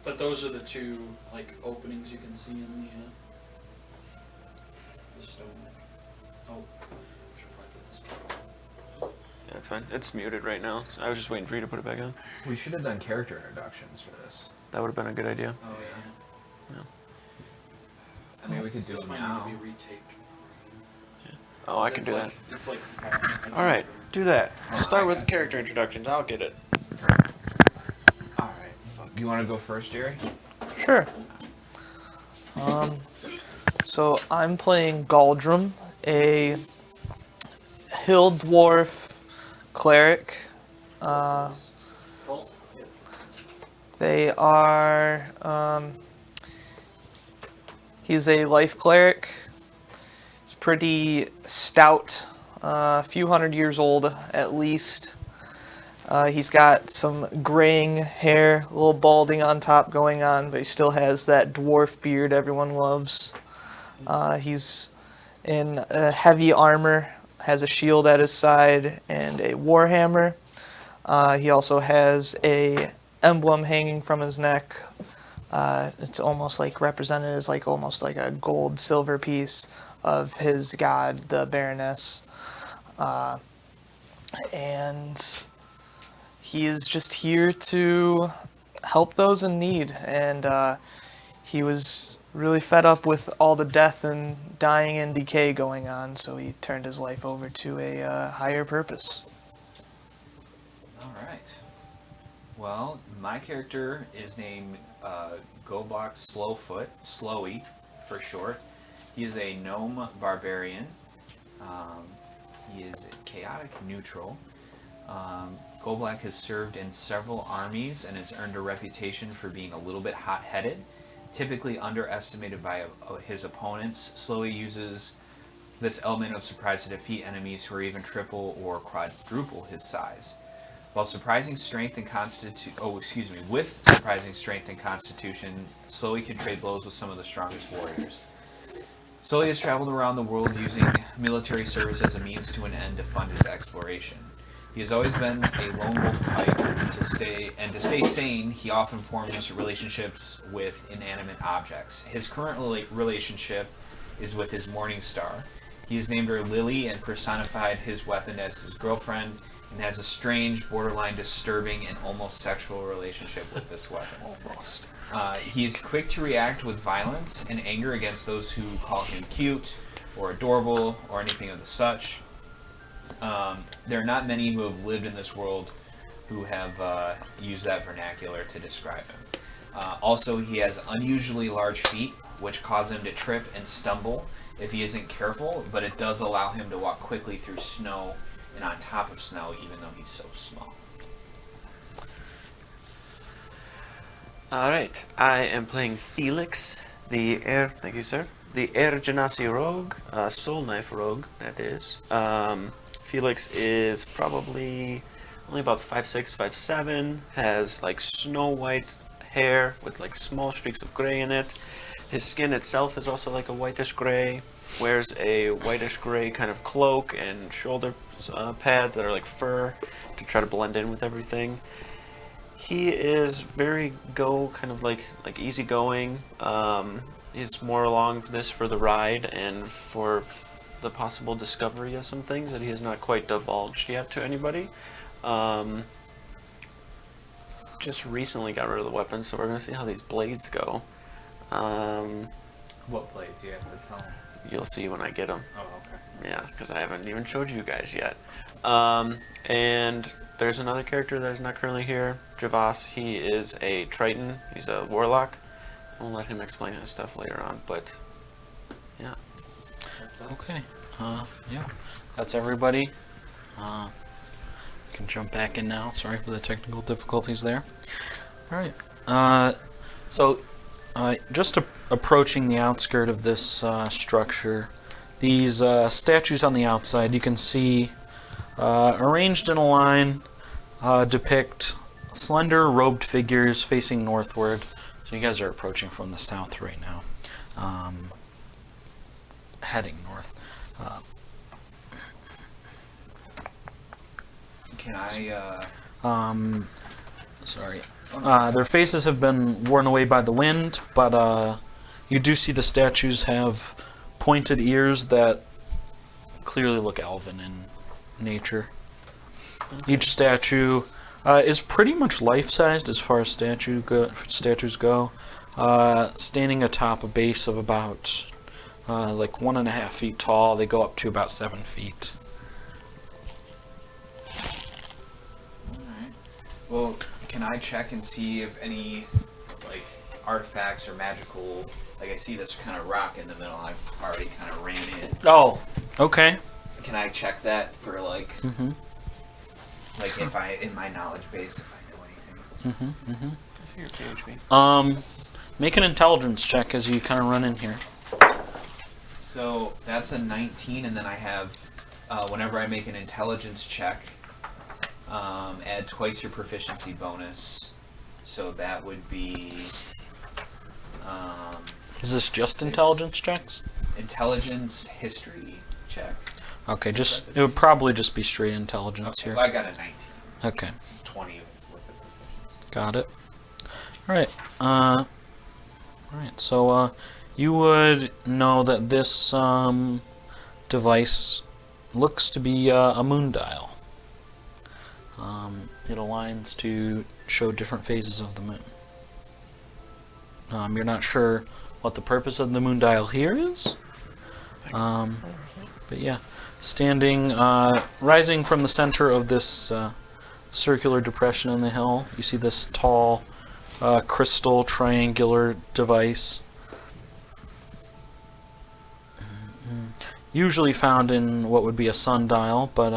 But those are the two like openings you can see in the stone. Oh, I should probably put this back. Yeah, it's fine. It's muted right now. I was just waiting for you to put it back on. We should have done character introductions for this. That would have been a good idea. Oh yeah. I mean, we could do This them might now. need to be retaped. Oh, I can do that. It's like fun. All right, do that. Start with character introductions. I'll get it. All right. You want to go first, Jerry? Sure. So I'm playing Galdrum, a hill dwarf cleric. They are. He's a life cleric. He's pretty stout, a few hundred years old at least. He's got some graying hair, a little balding on top going on, but he still has that dwarf beard everyone loves. He's in heavy armor, has a shield at his side, and a warhammer. He also has a emblem hanging from his neck. It's almost like represented as like almost like a gold silver piece of his god, the Baroness. And he is just here to help those in need. And he was really fed up with all the death and dying and decay going on, so he turned his life over to a higher purpose. All right. Well, my character is named Goblock Slowfoot, Slowy for short. He is a gnome barbarian. He is chaotic neutral. Goblock has served in several armies and has earned a reputation for being a little bit hot-headed, typically underestimated by his opponents. Slowy uses this element of surprise to defeat enemies who are even triple or quadruple his size. With surprising strength and constitution, Slowy can trade blows with some of the strongest warriors. Slowy has traveled around the world using military service as a means to an end to fund his exploration. He has always been a lone wolf type. To stay sane, he often forms relationships with inanimate objects. His current relationship is with his morning star. He has named her Lily and personified his weapon as his girlfriend, and has a strange, borderline disturbing, and almost sexual relationship with this weapon. Almost. He is quick to react with violence and anger against those who call him cute or adorable or anything of the such. There are not many who have lived in this world who have used that vernacular to describe him. Also, he has unusually large feet, which cause him to trip and stumble if he isn't careful, but it does allow him to walk quickly through snow and on top of snow, even though he's so small. Alright, I am playing Felix, the thank you sir, the Genasi rogue, soul knife rogue, that is. Felix is probably only about 5'6", 5'7", has like snow white hair with like small streaks of gray in it. His skin itself is also like a whitish gray, wears a whitish gray kind of cloak and shoulder pads that are like fur to try to blend in with everything. He is very kind of like easygoing. He's more along this for the ride and for the possible discovery of some things that he has not quite divulged yet to anybody. Just recently got rid of the weapon, so we're going to see how these blades go. What blades do you have to tell him? You'll see when I get them. Oh, okay. Yeah, because I haven't even showed you guys yet. And there's another character that is not currently here, Javas. He is a Triton. He's a warlock. I'll let him explain his stuff later on, but yeah. Okay. Yeah. That's everybody. Can jump back in now. Sorry for the technical difficulties there. All right. So, just approaching the outskirt of this structure, these statues on the outside, you can see arranged in a line, depict slender robed figures facing northward. So you guys are approaching from the south right now, heading north. Can I? Sorry. Their faces have been worn away by the wind, but you do see the statues have pointed ears that clearly look elven in nature. Okay. Each statue is pretty much life-sized as far as statues go, standing atop a base of about like 1.5 feet tall. They go up to about 7 feet. Alright. Well, can I check and see if any like artifacts or magical, like I see this kind of rock in the middle, I've already kind of ran in. Oh, okay. Can I check that for like, like if I, in my knowledge base, if I know anything? Here, PHP. Make an intelligence check as you kind of run in here. So that's a 19, and then I have, whenever I make an intelligence check, add twice your proficiency bonus. So that would be. Is this just intelligence checks? Intelligence history check. Okay, it would probably just be straight intelligence Okay, here. well, I got a 19. Okay. 20 with the proficiency. Got it. Alright. Alright, so you would know that this device looks to be a moon dial. It aligns to show different phases of the moon. You're not sure what the purpose of the moon dial here is. But yeah, rising from the center of this circular depression in the hill, you see this tall crystal triangular device. Usually found in what would be a sundial, but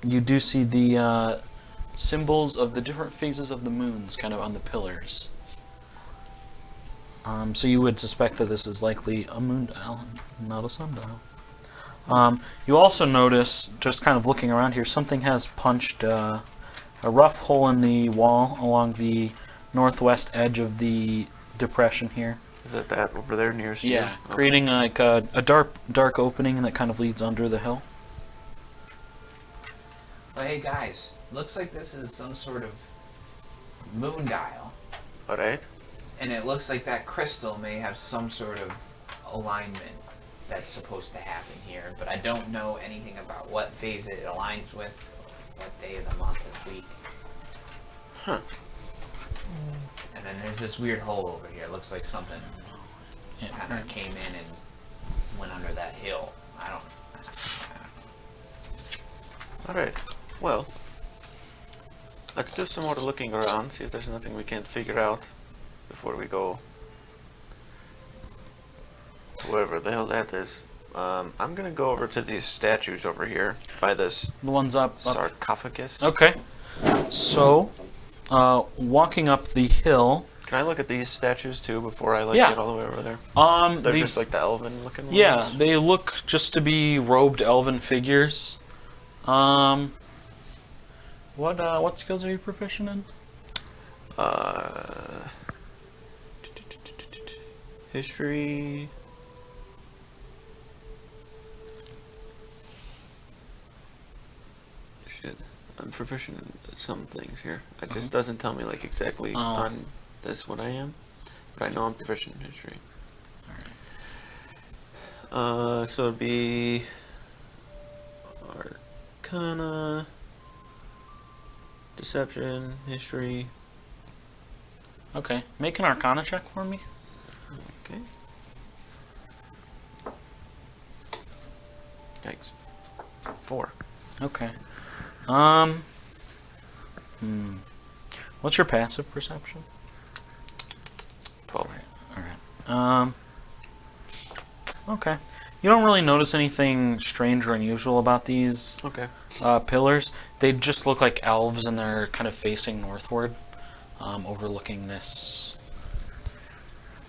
you do see the symbols of the different phases of the moons kind of on the pillars. So you would suspect that this is likely a moon dial, not a sundial. You also notice, just kind of looking around here, something has punched a rough hole in the wall along the northwest edge of the depression here. Is it that over there nearest you? Yeah, Okay. creating like a dark opening that kind of leads under the hill. Well, hey guys, looks like this is some sort of moon dial. Alright. And it looks like that crystal may have some sort of alignment that's supposed to happen here, but I don't know anything about what phase it aligns with, what day of the month or week. Huh. And then there's this weird hole over here. It looks like something kind of came in and went under that hill. I don't. Alright. Well, let's do some more looking around, see if there's nothing we can't figure out before we go wherever the hell that is. I'm gonna go over to these statues over here by this The ones up. sarcophagus. Okay. So, walking up the hill. Can I look at these statues too before I Yeah. get all the way over there? They're They, just like the elven looking ones? yeah, they look just to be robed elven figures. What skills are you proficient in? History. Shit, I'm proficient in some things here. It just doesn't tell me like exactly on this what I am, but I know I'm proficient in history. So it'd be Arcana, Deception, History. Okay, make an Arcana check for me. Okay. Yikes. 4. Okay. What's your passive perception? 12. Alright. Okay. You don't really notice anything strange or unusual about these Okay. pillars. They just look like elves, and they're kind of facing northward, overlooking this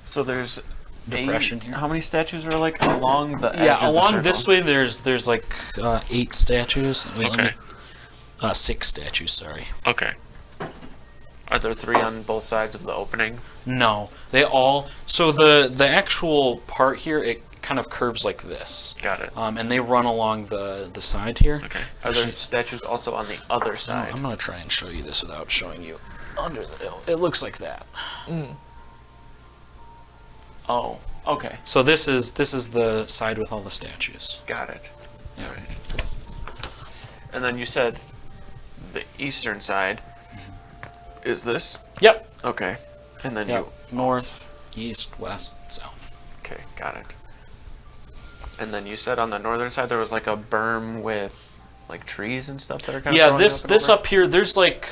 So there's depression 8, here. how many statues are like along the edge Yeah, of the along circle? this way, there's like 8 statues. Wait, Okay. 6 statues. Sorry. Okay. Are there 3 on both sides of the opening? No, they all. So the actual part here, it kind of curves like this. Got it. And they run along the side here. Okay. Are there statues also on the other side? I'm gonna try and show you this without showing you under the hill. It looks like that. Oh, okay. So this is the side with all the statues. Got it. Yeah. All right. And then you said the eastern side is this? Yep. Okay. And then Yep. North, east, west, south. Okay, got it. And then you said on the northern side there was like a berm with like trees and stuff that are kind of Yeah, growing this over? up here, there's like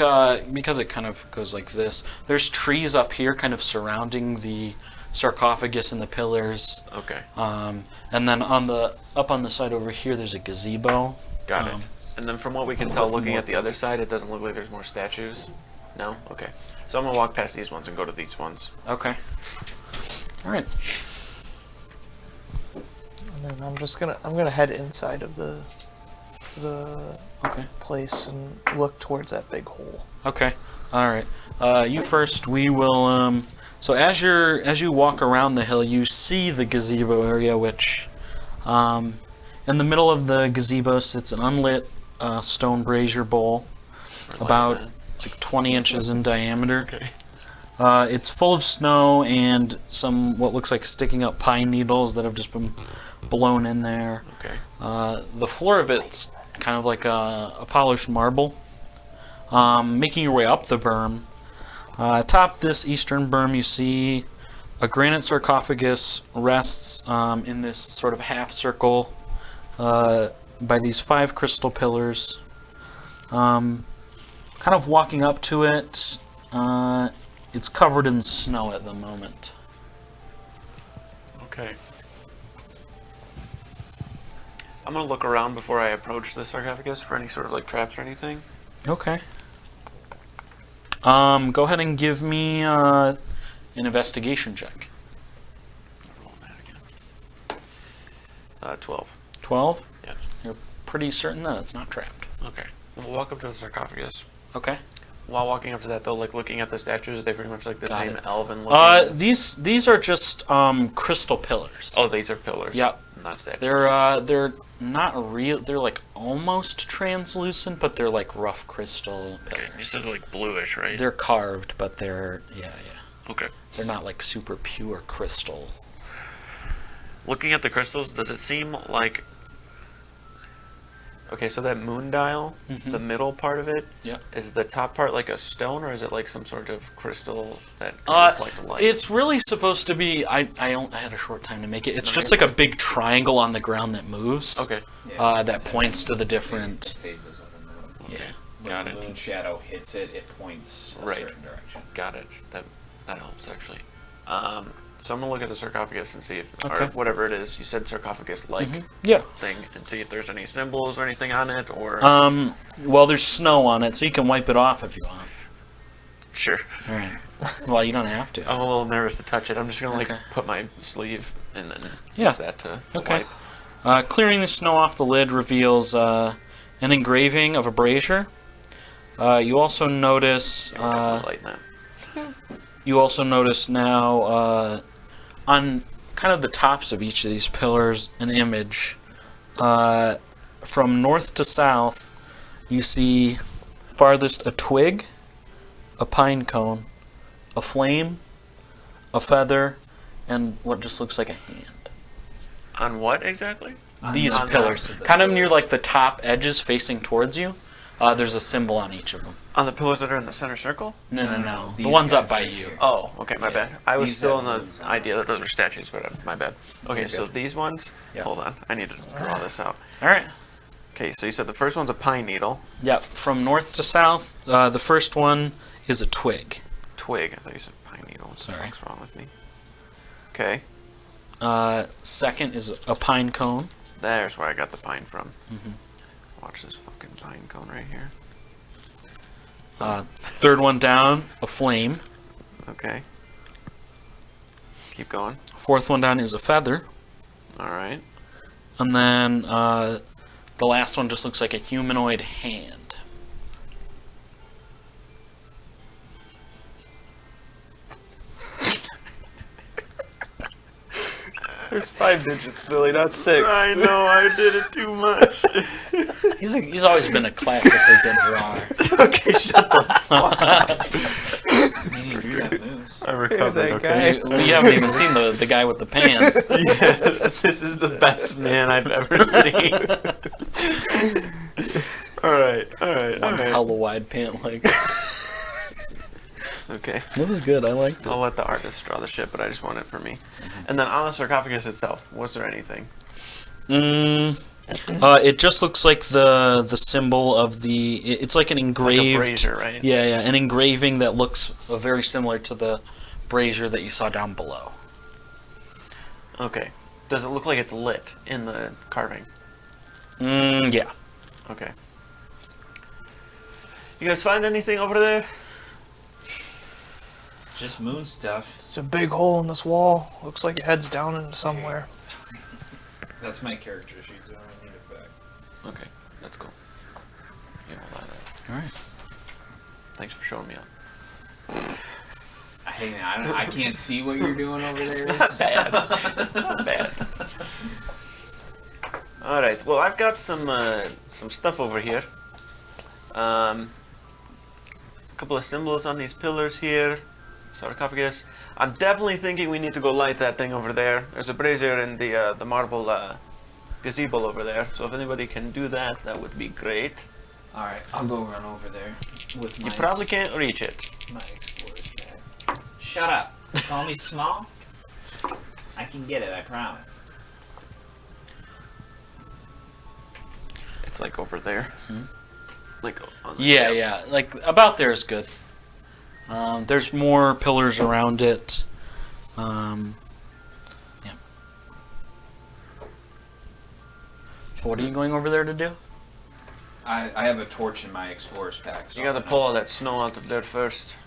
because it kind of goes like this. There's trees up here, kind of surrounding the sarcophagus and the pillars. Okay, And then up on the side over here, there's a gazebo. got it. And then from what we can tell, with looking more at the other side, it doesn't look like there's more statues. No? Okay. So I'm gonna walk past these ones and go to these ones. Okay. All right. And then I'm gonna head inside of the Okay. place and look towards that big hole. Okay. All right. You first. We will. So as you walk around the hill, you see the gazebo area, which, in the middle of the gazebo sits an unlit stone brazier bowl, about like 20 inches in diameter. Okay. It's full of snow and some what looks like sticking up pine needles that have just been blown in there. Okay. The floor of it's kind of like a polished marble. Making your way up the berm, atop this eastern berm, you see a granite sarcophagus rests in this sort of half circle by these 5 crystal pillars. Kind of walking up to it, it's covered in snow at the moment. Okay. I'm gonna look around before I approach the sarcophagus for any sort of like traps or anything. Okay. Go ahead and give me an investigation check. Roll that again. 12. 12? Yes. You're pretty certain that it's not trapped. Okay. We'll walk up to the sarcophagus. Okay. While walking up to that, though, like looking at the statues, are they pretty much like the Got same it. elven looking? These are just crystal pillars. Oh, these are pillars. Yep. Not statues. They're not real. They're like almost translucent, but they're like rough crystal Okay. pillars. You said like bluish, right? They're carved, but they're yeah. Okay. They're not like super pure crystal. Looking at the crystals, does it seem like... Okay, so that moon dial, the middle part of it, Yeah. is the top part like a stone, or is it like some sort of crystal that can reflect the light? It's really supposed to be. I had a short time to make it. It's just like a big triangle on the ground that moves. Okay. That points to the different. Phases of the moon. Yeah. When Got the it. moon shadow hits it, it points a Right. certain direction. Got it. That helps, actually. So I'm going to look at the sarcophagus and see if... Okay. Or whatever it is. You said sarcophagus-like Yeah. thing, and see if there's any symbols or anything on it, or... Well, there's snow on it, so you can wipe it off if you want. Sure. All right. Well, you don't have to. I'm a little nervous to touch it. I'm just going to, Okay. put my sleeve and then Yeah. use that to Okay. wipe. Clearing the snow off the lid reveals an engraving of a brazier. You also notice. Definitely lighten that. You also notice now on kind of the tops of each of these pillars an image. From north to south, you see farthest a twig, a pine cone, a flame, a feather, and what just looks like a hand. On what exactly? These on pillars, top of the kind of near like the top edges facing towards you, there's a symbol on each of them. On the pillars that are in the center circle? No. The These ones up guys by right you. here. Oh, okay, my bad. I was These still in have the moons on idea that those are statues, but my bad. Okay, You're so good. these ones. Yeah. Hold on, I need to draw this out. All right. Okay, so you said the first one's a pine needle, Yep. From north to south, the first one is a twig. twig. I thought you said pine needle. What the Sorry. fuck's wrong with me? Okay, Second is a pine cone. there's where I got the pine from. Watch this fucking pine cone right here. Third one down, a flame. Okay. Keep going. Fourth one down is a feather. All right. And then the last one just looks like a humanoid hand. There's 5 digits, Billy, not 6. I know, I did it too much. He's always been a classically good drawer. Okay, shut the fuck up. You do have moves. I recovered, that okay? We haven't even seen the guy with the pants. Yes, this is the best man I've ever seen. Alright. One hella wide pant leg. Okay. It was good. I liked it. I'll let the artist draw the shit, but I just want it for me. And then on the sarcophagus itself, was there anything? It just looks like the symbol of the. It's like an engraved. Like a brazier, right? Yeah, an engraving that looks very similar to the brazier that you saw down below. Okay. Does it look like it's lit in the carving? Yeah. Okay. You guys find anything over there? Just moon stuff. It's a big hole in this wall. Looks like it heads down into somewhere. That's my character sheet, so I don't need it back. Okay, that's cool. Yeah, hold on. All right. Thanks for showing me up. Hey man, I can't see what you're doing over there. It's not bad. It's not bad. All right. Well, I've got some stuff over here. A couple of symbols on these pillars here. Sarcophagus. I'm definitely thinking we need to go light that thing over there. There's a brazier in the marble gazebo over there. So if anybody can do that, that would be great. All right, I'll go run over there with my. You probably can't reach it. My explorer's bag. Shut up. Call me small. I can get it. I promise. It's like over there. Like on the Yeah, tab. yeah. Like about there is good. There's more pillars around it. Yeah. So what are you going over there to do? I have a torch in my explorer's pack. So You gotta pull all that snow out of there first.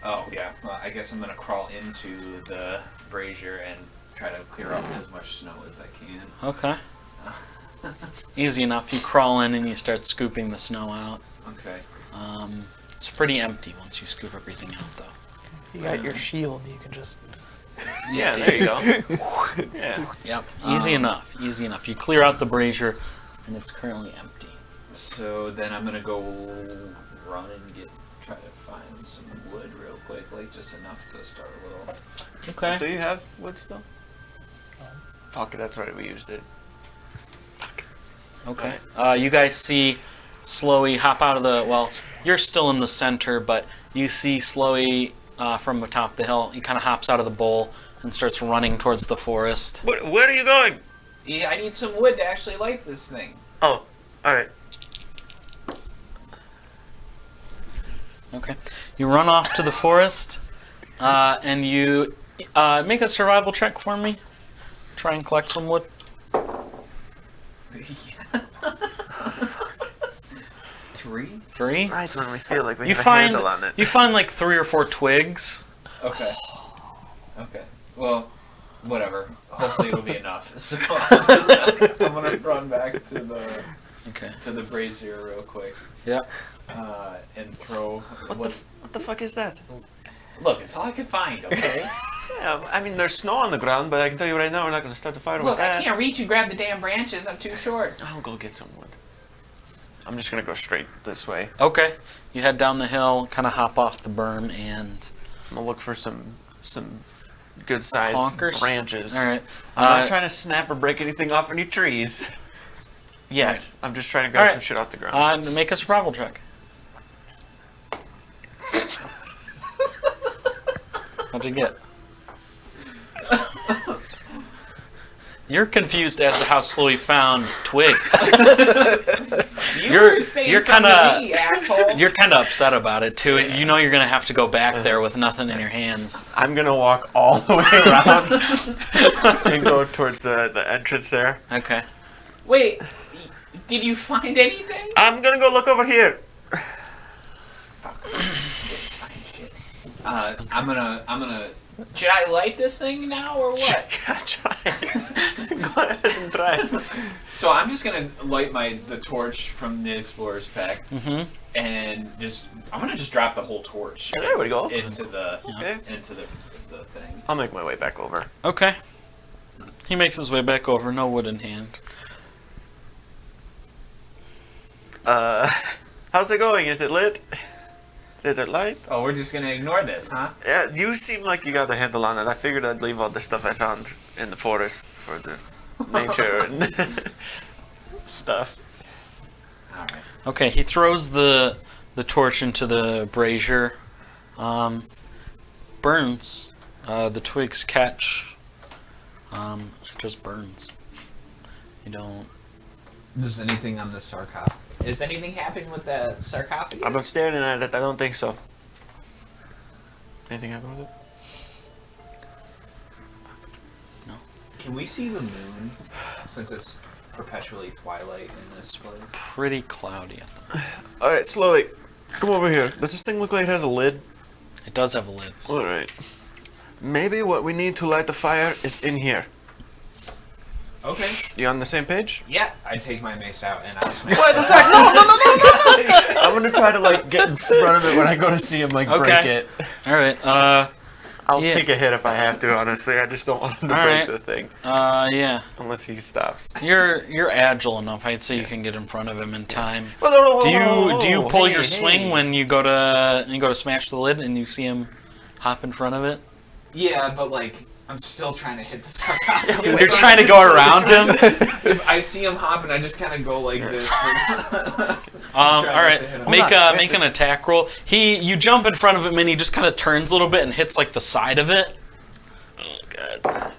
Oh yeah. Well, I guess I'm gonna crawl into the brazier and try to clear up as much snow as I can. Okay. Easy enough. You crawl in and you start scooping the snow out. Okay. It's pretty empty once you scoop everything out, though. You got your shield. You can just. Yeah, there you go. Yeah. Yep. Easy enough. Easy enough. You clear out the brazier, and it's currently empty. So then I'm gonna go run and try to find some wood real quick, like just enough to start a little. Okay. Do you have wood still? Fuck it, that's right, we used it. Okay. You guys see Slowy hop out of the. Well, you're still in the center, but you see Slowy from atop the hill. He kind of hops out of the bowl and starts running towards the forest. Where are you going? Yeah, I need some wood to actually light this thing. Oh, alright. Okay. You run off to the forest, and you make a survival check for me. Try and collect some wood. 3? Right when we feel like we You have a find handle on it. you find like 3 or 4 twigs. Okay. Okay. Well, whatever. Hopefully it'll be enough. So I'm gonna run back to the brazier real quick. Yeah. And throw. What the fuck is that? Look, it's all I can find. Okay. Yeah, I mean, there's snow on the ground, but I can tell you right now, we're not gonna start the fire with Look, that. I can't reach and grab the damn branches. I'm too short. I'll go get some wood. I'm just gonna go straight this way. Okay. You head down the hill, kind of hop off the berm, and I'm gonna look for some good sized honkers? branches. All right. I'm not trying to snap or break anything off any trees. Yet. Right. I'm just trying to grab All right. some shit off the ground. Make a survival check. How'd you get? You're confused as to how Slowy found twigs. You're kind of asshole. you're kind of upset about it too. You know you're gonna have to go back there with nothing in your hands. I'm gonna walk all the way around and go towards the entrance there. Okay. Wait, did you find anything? I'm gonna go look over here. I'm gonna. Should I light this thing now or what? Yeah, try it. Go ahead and try it. So I'm just gonna light the torch from the explorer's pack, and I'm gonna just drop the whole torch There we go. into the Okay. into the thing. I'll make my way back over. Okay. He makes his way back over, no wood in hand. How's it going? Is it lit? Is it light? Oh, we're just gonna ignore this, huh? Yeah, you seem like you got a handle on it. I figured I'd leave all the stuff I found in the forest for the nature and stuff. Alright. Okay, he throws the torch into the brazier. Burns. The twigs catch. It just burns. You don't. Is anything on the sarcophagus? Is anything happening with the sarcophagus? I've been staring at it. I don't think so. Anything happen with it? Can we see the moon? Since it's perpetually twilight in this place. Pretty cloudy at the moment. Alright, slowly. Come over here. Does this thing look like it has a lid? It does have a lid. Alright. Maybe what we need to light the fire is in here. Okay. You on the same page? Yeah. I take my mace out and I'll smash Wait a sec! No! I'm gonna try to like get in front of it when I go to see him like break Okay. it. Alright, I'll Yeah. take a hit if I have to, honestly. I just don't want him to Alright. break the thing. yeah. Unless he stops. You're agile enough. I'd say you can get in front of him in time. Whoa, Do you pull hey, your swing hey. when you go to smash the lid and you see him hop in front of it? Yeah, but like, I'm still trying to hit the sarcophagus. You're trying to go around him. If I see him hopping, I just kind of go like this. All Try not right, to hit him. make an attack roll. You jump in front of him and he just kind of turns a little bit and hits like the side of it. Oh, God.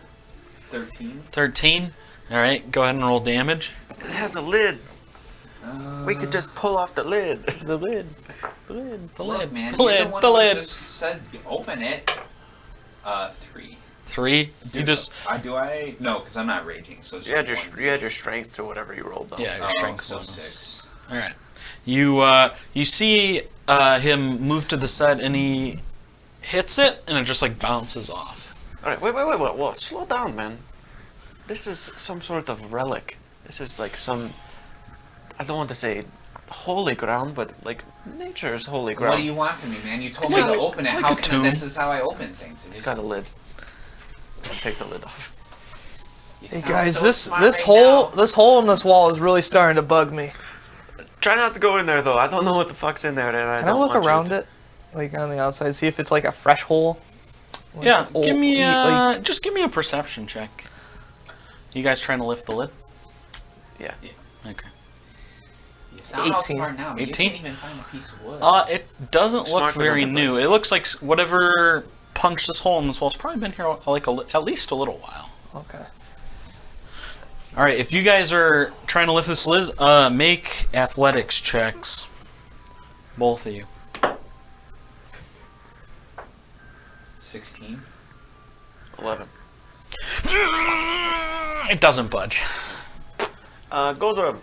13. 13. All right, go ahead and roll damage. It has a lid. We could just pull off the lid. The lid. The lid. The Look, lid. man, The you're lid. the one The who lid. just said open it. 3. 3. You just do I? No, because I'm not raging. So it's You had just your you had your strength to whatever you rolled though. yeah, your one. strength So bonus. 6. All right. You see him move to the side and he hits it and it just like bounces off. All right, wait, whoa, slow down, man. This is some sort of relic. This is like some. I don't want to say holy ground, but like nature's holy ground. What do you want from me, man? You told It's me like- to open it. like How a can tomb. this is how I open things? It's got a lid. I'll take the lid off. You Hey sound guys, so this smart this right hole now. this hole in this wall is really starting to bug me. Try not to go in there though. I don't know what the fuck's in there, and I Can I don't look want you around to- it, like on the outside, see if it's like a fresh hole? Like Yeah, old- give me like- just give me a perception check. You guys trying to lift the lid? Yeah. Okay. You sound all 18. smart now, but 18? you can't even find a piece of wood. It doesn't Smart look for very different new. places. It looks like whatever punched this hole in this wall's probably been here like at least a little while. Okay. All right, if you guys are trying to lift this lid, make athletics checks. Both of you. 16. 11. It doesn't budge. Goldrum.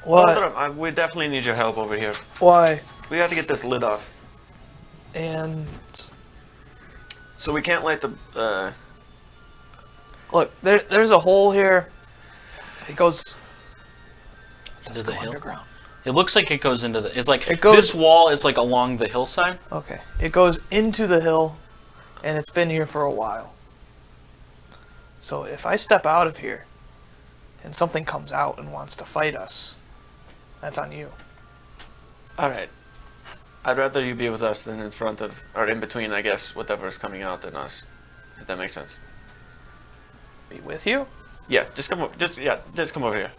What? Goldrum, we definitely need your help over here. Why? We have to get this lid off. And So we can't light the. look, there's a hole here. It goes. Into the hill? Underground. It looks like it goes into the. It's like It goes- this wall is like along the hillside. Okay. It goes into the hill, and it's been here for a while. So if I step out of here, and something comes out and wants to fight us, that's on you. Alright. I'd rather you be with us than in front of, or in between, I guess, whatever's coming out than us. If that makes sense. Be with you? Yeah, just come over. Just come over here.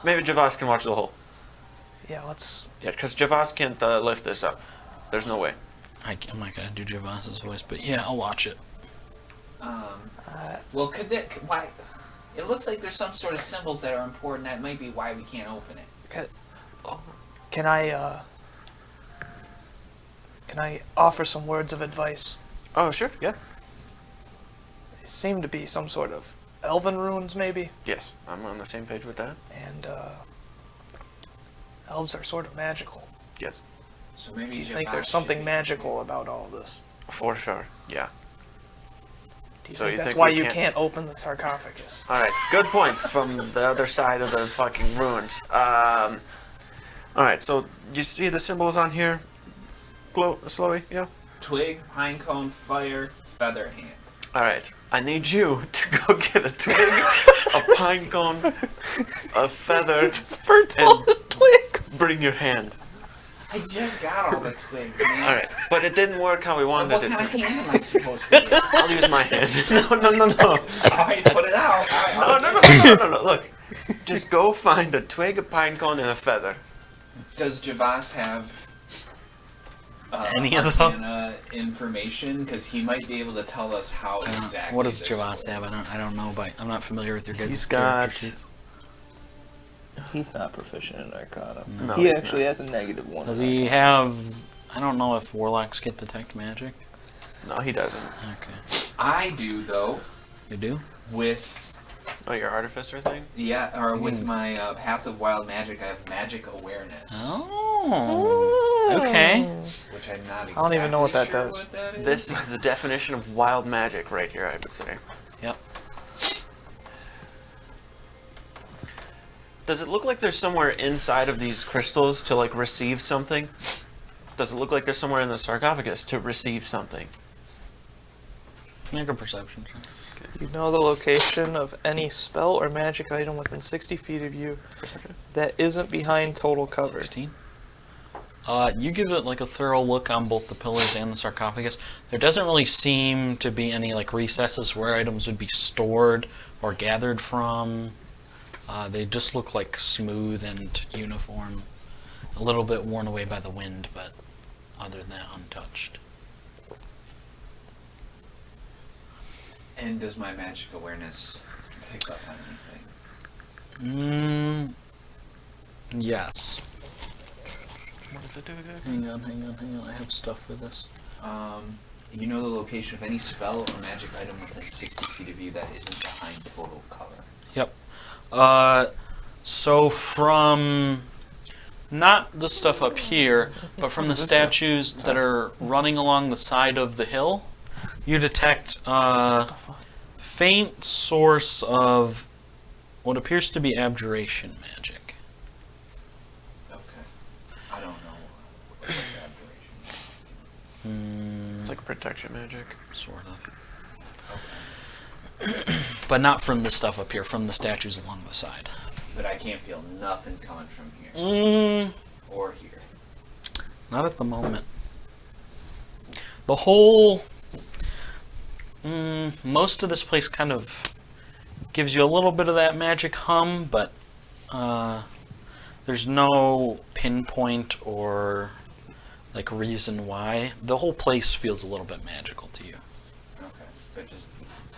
Maybe Javas can watch the hole. Yeah. Let's. Yeah, because Javas can't lift this up. There's no way. I'm not gonna do Javas's voice, but yeah, I'll watch it. Well, could that? Why? It looks like there's some sort of symbols that are important. That might be why we can't open it. Can I offer some words of advice? Oh, sure. Yeah. They seem to be some sort of elven runes, maybe, Yes, I'm on the same page with that. and elves are sort of magical. Yes. So maybe Do you Javas think there's should something be- magical about all this? For sure. Yeah. Do you So think you that's think why we you can't- can't open the sarcophagus? Alright, good point from the other side of the fucking ruins. Alright, so you see the symbols on here? Slowy, yeah? Twig, pine cone, fire, feather hand. Alright, I need you to go get a twig, a pine cone, a feather, all his twigs. bring your hand. I just got all the twigs, man. Alright, but it didn't work how we wanted What it kind of to. hand am I supposed to get? I'll use my hand. No. Alright, put it out. No. Look, just go find a twig, a pine cone, and a feather. Does Javas have Any of Arcana information? Because he might be able to tell us how exactly. What does this Javas works. have? I don't know, but I'm not familiar with your guys' He's character got- sheets. He's not proficient in Arcana. No, he he's actually has a -1. Does in he Arcana. have? I don't know if warlocks get detect magic. No, he doesn't. Okay, I do though you do. with Oh, your artificer thing? with my Path of Wild Magic. I have magic awareness, Oh, okay. which I'm not. Exactly I don't even know what that sure does. What that is. This is the definition of wild magic right here, I would say. Yep. Does it look like there's somewhere inside of these crystals to like receive something? Does it look like there's somewhere in the sarcophagus to receive something? Make a perception check. You know the location of any spell or magic item within 60 feet of you that isn't behind total cover. 16. You give it like a thorough look on both the pillars and the sarcophagus. There doesn't really seem to be any like recesses where items would be stored or gathered from. They just look like smooth and uniform. A little bit worn away by the wind, but other than that, untouched. And does my magic awareness pick up on anything? Yes. What does it do again? Hang on. I have stuff for this. You know the location of any spell or magic item within 60 feet of you that isn't behind total cover. Yep. So from not the stuff up here, but from the statues that are running along the side of the hill, you detect faint source of what appears to be abjuration magic. Okay. I don't know what abjuration. It's like protection magic. Sort of. But not from the stuff up here, from the statues along the side. But I can't feel nothing coming from here or here. Not at the moment. The whole... most of this place kind of gives you a little bit of that magic hum, but there's no pinpoint or like reason why. The whole place feels a little bit magical to you. Okay. But just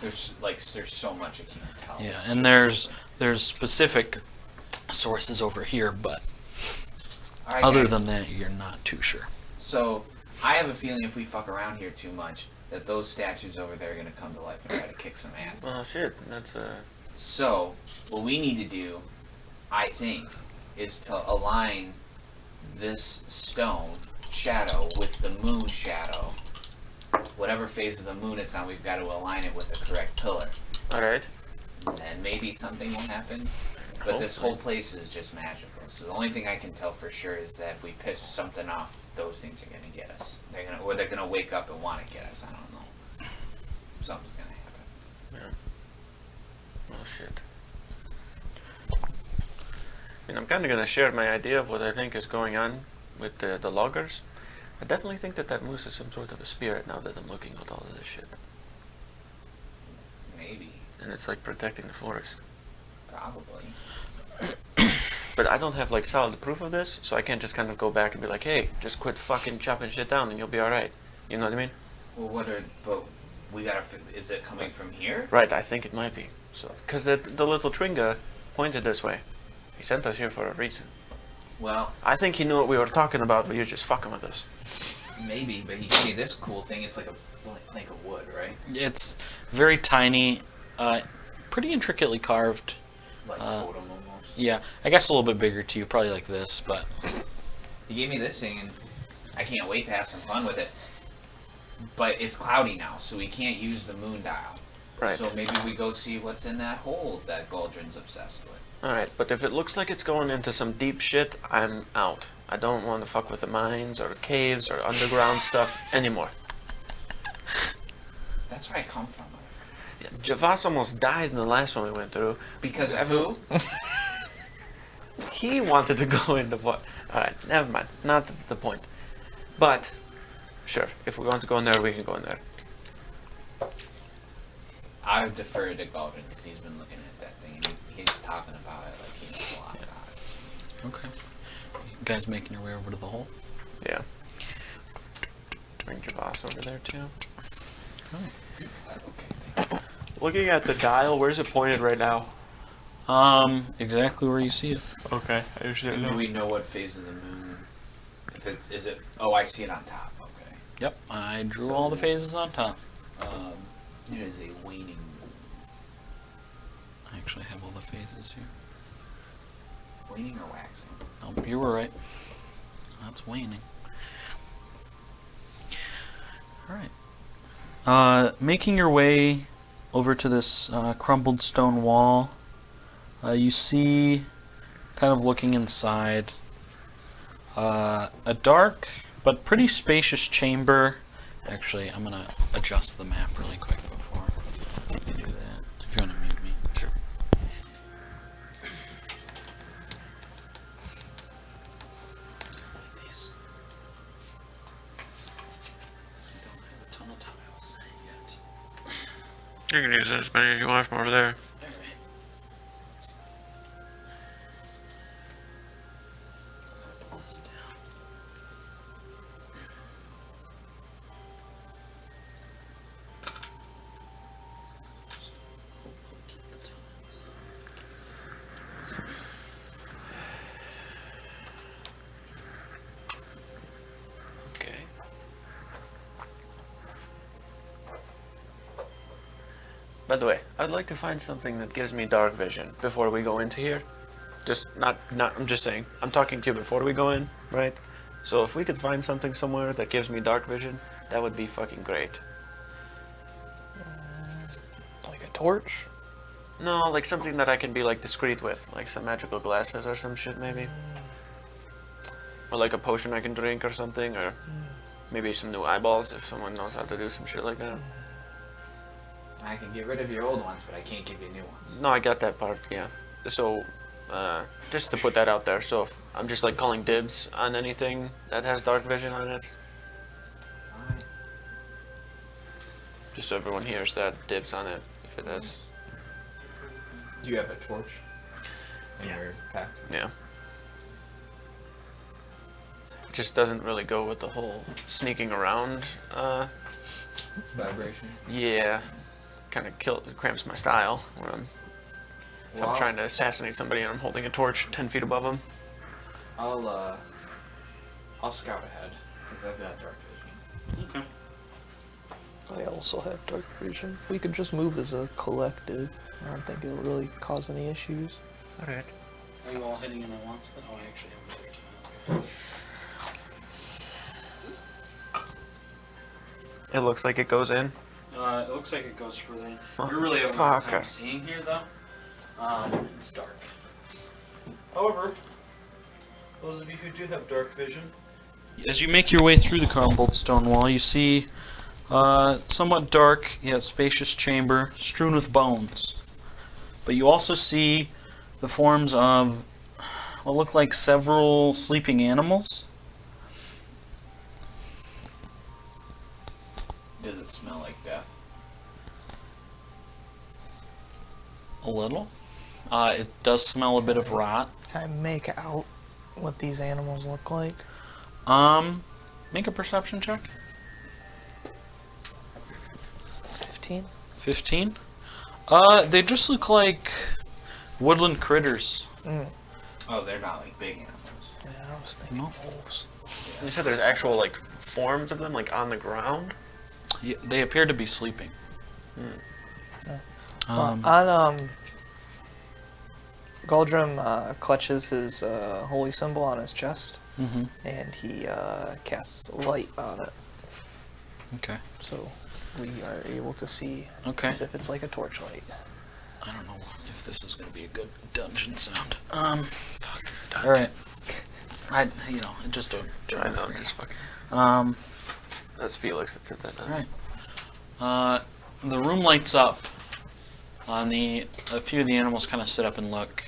there's so much I can't tell. Yeah, and there's specific sources over here, but All right, other guys. than that, you're not too sure. So I have a feeling if we fuck around here too much, that those statues over there are gonna come to life and try to kick some ass. Oh shit, that's So what we need to do, I think, is to align this stone shadow with the moon shadow. Whatever phase of the moon it's on, we've got to align it with the correct pillar. alright. And then maybe something will happen. But this whole place is just magical. So the only thing I can tell for sure is that if we piss something off, those things are gonna get us. They're gonna wake up and want to get us. I don't know. Something's gonna happen. Oh shit. I mean, I'm kind of gonna share my idea of what I think is going on with the loggers. I definitely think that moose is some sort of a spirit now that I'm looking at all of this shit. Maybe. And it's like protecting the forest. Probably. But I don't have like solid proof of this, so I can't just kind of go back and be like, hey, just quit fucking chopping shit down and you'll be alright. You know what I mean? Well, but we gotta. Is it coming from here? Right, I think it might be. So, because the little Tringa pointed this way. He sent us here for a reason. Well, I think he knew what we were talking about, but you're just fucking with us. maybe. But he gave me this cool thing. It's like a plank of wood, right? It's very tiny, pretty intricately carved. Like totem almost. Yeah, I guess a little bit bigger to you, probably like this, but He gave me this thing, and I can't wait to have some fun with it. But it's cloudy now, so we can't use the moon dial. Right. So maybe we go see what's in that hole that Galdrin's obsessed with. Alright, but if it looks like it's going into some deep shit, I'm out. I don't want to fuck with the mines or the caves or underground stuff anymore. That's where I come from, motherfucker. Javas almost died in the last one we went through. Because of who? He wanted to go in the void. Alright, never mind. Not the point. But, sure, if we're going to go in there, we can go in there. I would defer to Galdrin because he's been looking at that thing and he's talking about it like he knows a lot about it. Okay. You guys making your way over to the hole? Yeah. Bring Javas over there too. Okay. Looking at the dial, where's it pointed right now? Exactly where you see it. Okay, I usually Do we know what phase of the moon? If it's is it? Oh, I see it on top. Okay. Yep, I drew all the phases on top. It is a waning moon. I actually have all the phases here. Waning or waxing? Oh, you were right. That's waning. Alright. Making your way over to this crumbled stone wall, you see, kind of looking inside, a dark but pretty spacious chamber. Actually, I'm going to adjust the map really quick before you do that. If you want to mute me. Sure. These. I don't have a ton of tiles yet. You can use as many as you want from over there. Alright. Pull this down. Hopefully keep the tiles. Okay. By the way, I'd like to find something that gives me dark vision before we go into here. Just not I'm just saying. I'm talking to you before we go in, right? So if we could find something somewhere that gives me dark vision, that would be fucking great. Like a torch? No, like something that I can be like discreet with, like some magical glasses or some shit maybe. Or like a potion I can drink or something, or maybe some new eyeballs if someone knows how to do some shit like that. I can get rid of your old ones, but I can't give you new ones. No, I got that part, yeah. So, just to put that out there, so if I'm just like calling dibs on anything that has dark vision on it, Alright. just so everyone hears that dibs on it, if it has, Do you have a torch in Yeah. your pack? yeah. It just doesn't really go with the whole sneaking around, Vibration. yeah. Kind of cramps my style when if I'm Well, trying to assassinate somebody and I'm holding a torch 10 feet above them. I'll scout ahead because I've got dark vision. Okay. I also have dark vision. We could just move as a collective. I don't think it'll really cause any issues. Alright. Are you all hitting in at once then? Oh, I actually have another tile. It looks like it goes in. It looks like it goes further in. Oh, You're really having a hard fuck. time seeing here, though. It's dark. However, those of you who do have dark vision, as you make your way through the crumbled stone wall, you see somewhat dark, yet spacious chamber strewn with bones. But you also see the forms of what look like several sleeping animals. Does it smell like death? A little. It does smell a bit of rot. Can I make out what these animals look like? Make a perception check. 15? 15. They just look like woodland critters. Oh, they're not like big animals. Yeah, I was thinking No. wolves. You said there's actual like forms of them like on the ground? Yeah, they appear to be sleeping. Galdrum clutches his holy symbol on his chest, Mm-hmm. and he casts light on it, Okay. so we are able to see Okay. as if it's like a torchlight. I don't know if this is going to be a good dungeon sound. All right. Just a I know, just fucking. All That's Felix that said that. right. The room lights up A few of the animals kind of sit up and look.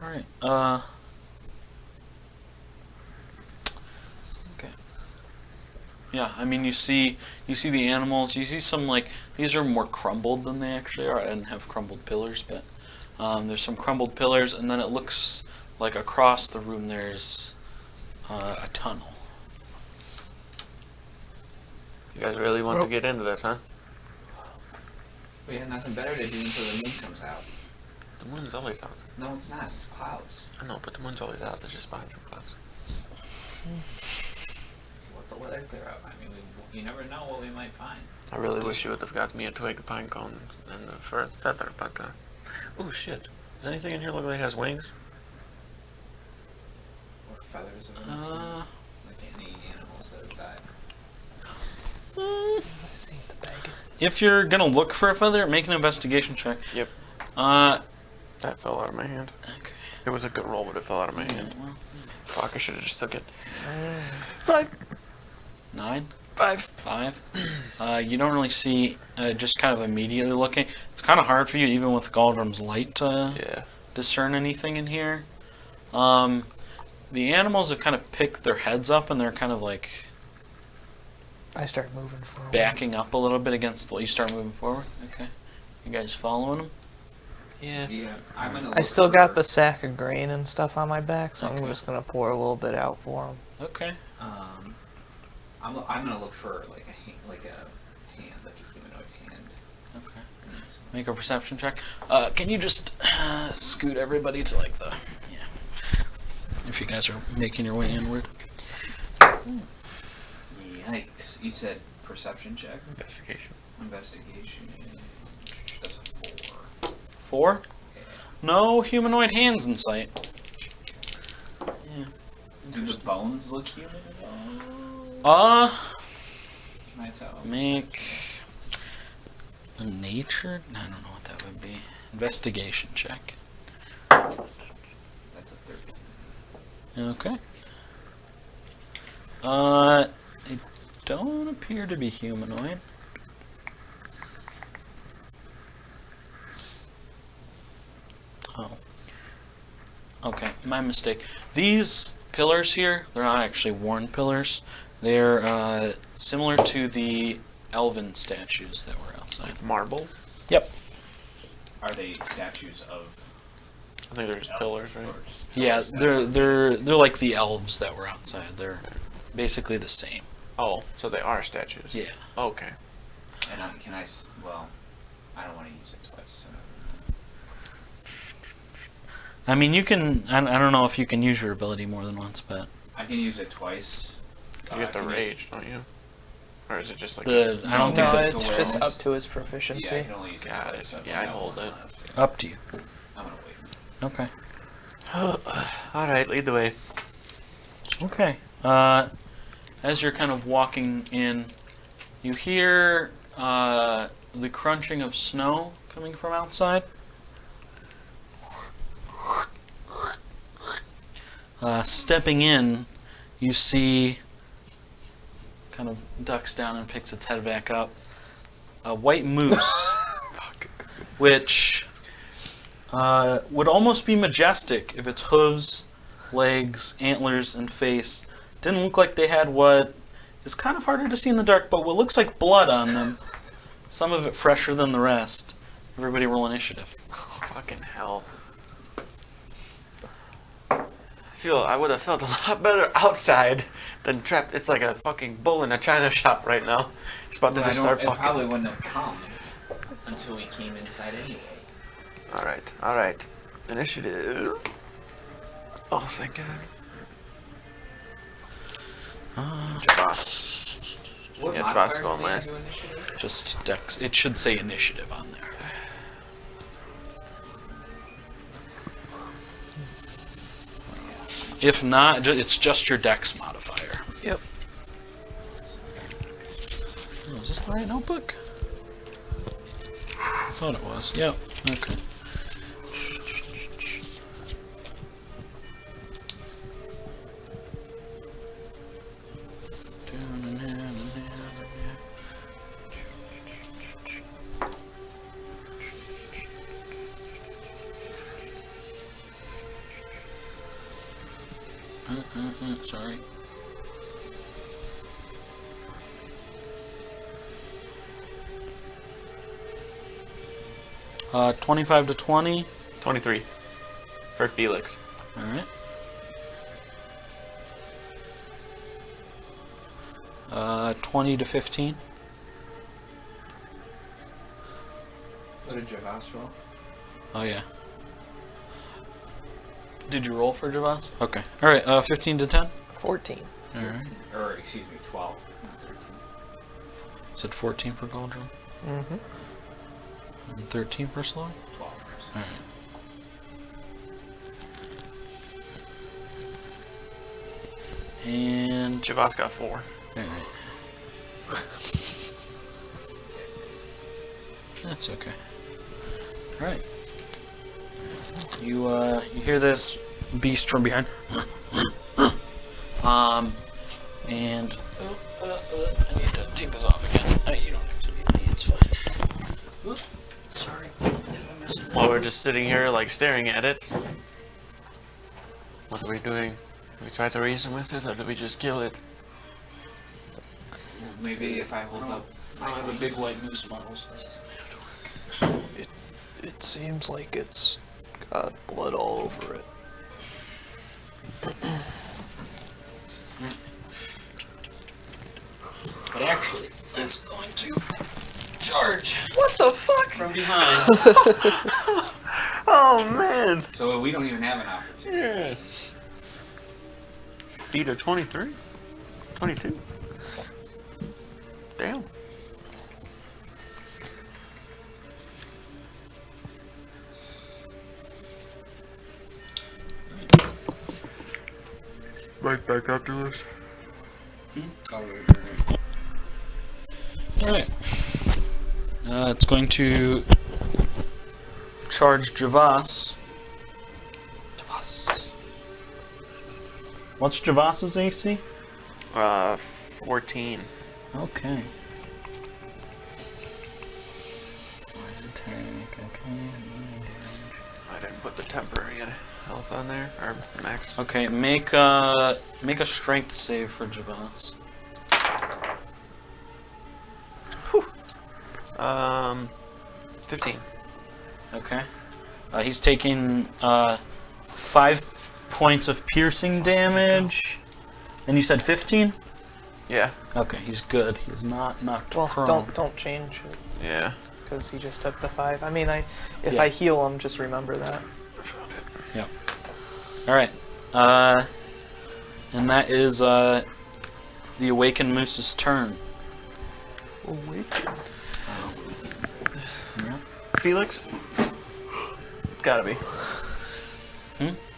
All right. Okay. Yeah, I mean, you see the animals. You see some these are more crumbled than they actually are. I didn't have crumbled pillars, but there's some crumbled pillars, and then it looks like across the room there's a tunnel. You guys really want to get into this, huh? We have nothing better to do until the moon comes out. The moon's always out. No, it's not. It's clouds. I know, but the moon's always out. It's just behind some clouds. Let the weather clear up. I mean, you never know what we might find. I really wish you would have got me a twig, a pine cone, and a feather, but oh shit. Does anything in here look like it has wings? Or feathers of any sort. Like any animals that have died. I see what the bag is. If you're gonna look for a feather, make an investigation check. Yep. That fell out of my hand. Okay. It was a good roll, but it fell out of my hand. Well, Fuck, I should have just took it. 9? 5. 5. You don't really see, just kind of immediately looking. It's kind of hard for you, even with Galdrum's light, to Yeah. discern anything in here. The animals have kind of picked their heads up, and they're kind of like I start moving forward. backing up a little bit against the... You start moving forward? Okay. You guys following them? Yeah. Yeah, I'm gonna. I look still for- got the sack of grain and stuff on my back, so Okay. I'm just gonna pour a little bit out for them. Okay. I'm gonna look for like a hand, like a humanoid hand. Okay. Make a perception check. Can you just scoot everybody to like the... Yeah. If you guys are making your way inward. Yikes! You said perception check, Investigation. investigation. That's a 4. 4? No humanoid hands in sight. Yeah. Do the bones look human at all? Can I tell? Make a nature? I don't know what that would be. Investigation check. That's a 13. Okay. They don't appear to be humanoid. Oh. Okay, my mistake. These pillars here, they're not actually worn pillars. They're similar to the elven statues that were outside. Marble? Yep. Are they statues of? I think they're just pillars, right? Yeah, they're like the elves that were outside. They're basically the same. Oh, so they are statues. Yeah. Okay. And well, I don't want to use it twice. So. I mean, you can. I don't know if you can use your ability more than once, but I can use it twice. You get the I can use- rage, don't you? Or is it just like I don't No, think No, that it's the just awareness. up to his Yeah, proficiency. I can only use it Got twice. it. So Yeah, I don't hold wanna- it. up to you. I'm gonna wait. Okay. Alright, lead the way. Okay. As you're kind of walking in, you hear the crunching of snow coming from outside. Stepping in, you see, kind of ducks down and picks its head back up, a white moose, which would almost be majestic if its hooves, legs, antlers, and face didn't look like they had what is kind of harder to see in the dark, but what looks like blood on them. Some of it fresher than the rest. Everybody roll initiative. Fucking hell. I would have felt a lot better outside than trapped. It's like a fucking bull in a china shop right now. It's about to Well, just start it fucking. probably wouldn't have come until we came inside anyway. Alright. Initiative. Oh, thank God. Dross. What Yeah, modifier Dross do going they have last. to initiative? Just dex. It should say initiative on there. If not, it's just your dex modifier. Yep. Oh, is this the right notebook? I thought it was. Yep. Okay. Sorry. Uh, 25 to 20. 23 for Felix. All right. 20 to 15. What did Javas roll? Oh yeah. Did you roll for Javas? Okay. All right. 15 to 10. 14. All right. Or, excuse me, 12, not 13. Said 14 for Goldrum. Mm-hmm. And 13 for Slow. 12. All right. And Javas got 4. all right. That's okay. All right. You hear this beast from behind. And I need to take this off again. You don't have to mute me. It's fine. Sorry. If I missed While we're just sitting here, like, staring at it. What are we doing? Do we try to reason with it, or do we just kill it? Maybe if I hold up. I don't have a big white moose model, so this doesn't have to work. It seems like it's got blood all over it. But actually, it's going to charge What the fuck? from behind. Oh man! So we don't even have an opportunity. Beat a 23? 22? Damn. Right back after this. Alright. It's going to charge Javas. What's Javas's AC? 14. Okay. I didn't put the temporary health on there, or max. Okay, make a strength save for Javas. 15. Okay. He's taking 5 points of piercing damage. And you said 15? Yeah. Okay, he's good. He's not knocked Well, prone. don't change it Yeah. because he just took the 5. I mean, if Yeah. I heal him, just remember that. Yep. All right. And that is the Awakened Moose's turn. Awaken. Yeah. Felix? Gotta be.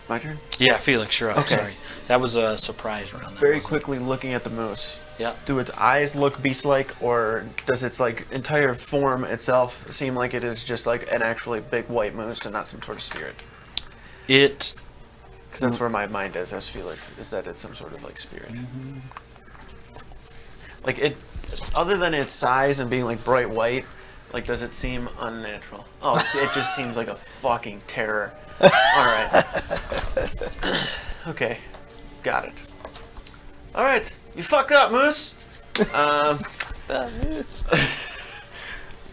My turn? Yeah, Felix, you're up. Okay. Sorry. That was a surprise round. That Very wasn't- quickly looking at the moose. Yeah. Do its eyes look beast-like, or does its like entire form itself seem like it is just like an actually big white moose and not some sort of spirit? It. Because that's where my mind is as Felix, is that it's some sort of like spirit. Like it, other than its size and being like bright white, like does it seem unnatural? Oh, it just seems like a fucking terror. All right. Okay, got it. All right, you fucked up, moose. That moose.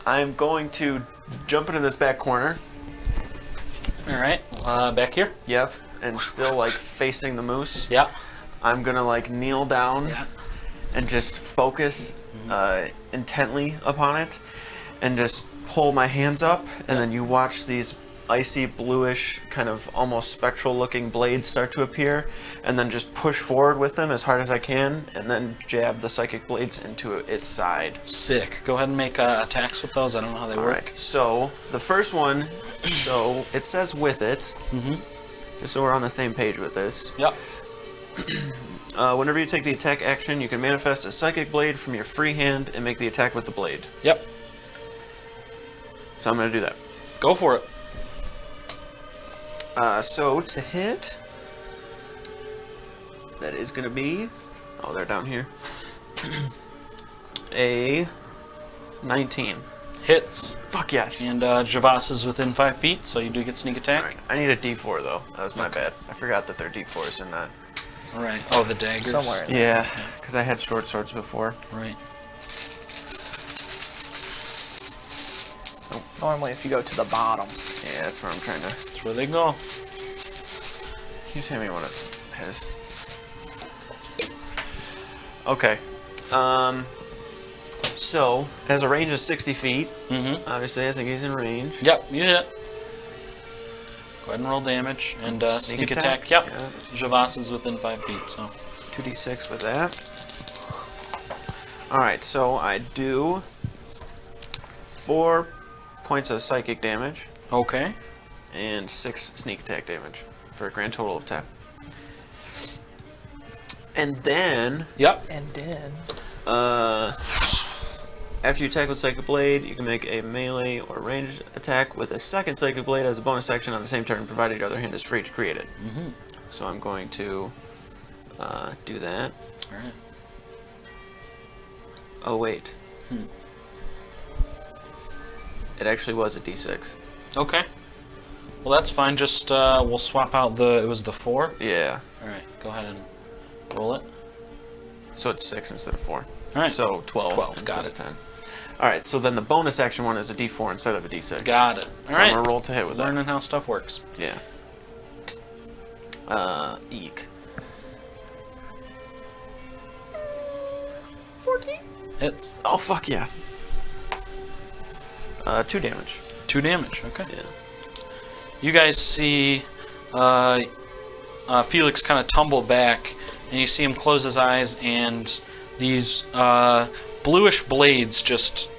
I'm going to jump into this back corner. All right. Back here. Yep, and still like facing the moose. Yeah. I'm gonna like kneel down Yeah. and just focus intently upon it, and just pull my hands up, and then you watch these icy bluish kind of almost spectral looking blades start to appear, and then just push forward with them as hard as I can, and then jab the psychic blades into its side. Sick. Go ahead and make attacks with those. I don't know how they work. Alright, so the first one, so it says with it, just so we're on the same page with this. Yep. Whenever you take the attack action, you can manifest a psychic blade from your free hand and make the attack with the blade. Yep. So I'm going to do that. Go for it. So to hit, that is going to be, oh, they're down here, a 19. Hits. Fuck yes. And Javas is within 5 feet, so you do get sneak attack. Alright, I need a D4 though. That was my bad. I forgot that they're D4s and not. Right. Oh, the daggers. Somewhere. Yeah, because I had short swords before. Right. Normally, if you go to the bottom. Yeah, that's where I'm trying to. That's where they go. Can you tell me what it has? Okay. So, it has a range of 60 feet. Mm-hmm. Obviously, I think he's in range. Yep, you hit. Go ahead and roll damage. And sneak attack. Yep. Yeah. Javas is within 5 feet, so. 2d6 with that. Alright, so I do 4 points of psychic damage Okay. and 6 sneak attack damage for a grand total of 10. And then, Yep. And then. after you attack with Psychic Blade, you can make a melee or ranged attack with a second Psychic Blade as a bonus action on the same turn, provided your other hand is free to create it. Mm-hmm. So I'm going to do that. Alright. Oh, wait. Hmm. It actually was a d6. Okay. Well, that's fine. Just, we'll swap out it was the 4? Yeah. Alright, go ahead and roll it. So it's 6 instead of 4. Alright. So 12, 12, instead got of it. 10. Alright, so then the bonus action one is a d4 instead of a d6. Got it. So I'm Alright. going to roll to hit with that. Learning how stuff works. Yeah. Eek. 14? Hits. Oh, fuck yeah. 2 damage. 2 damage, okay. Yeah. You guys see Felix kind of tumble back, and you see him close his eyes, and these bluish blades just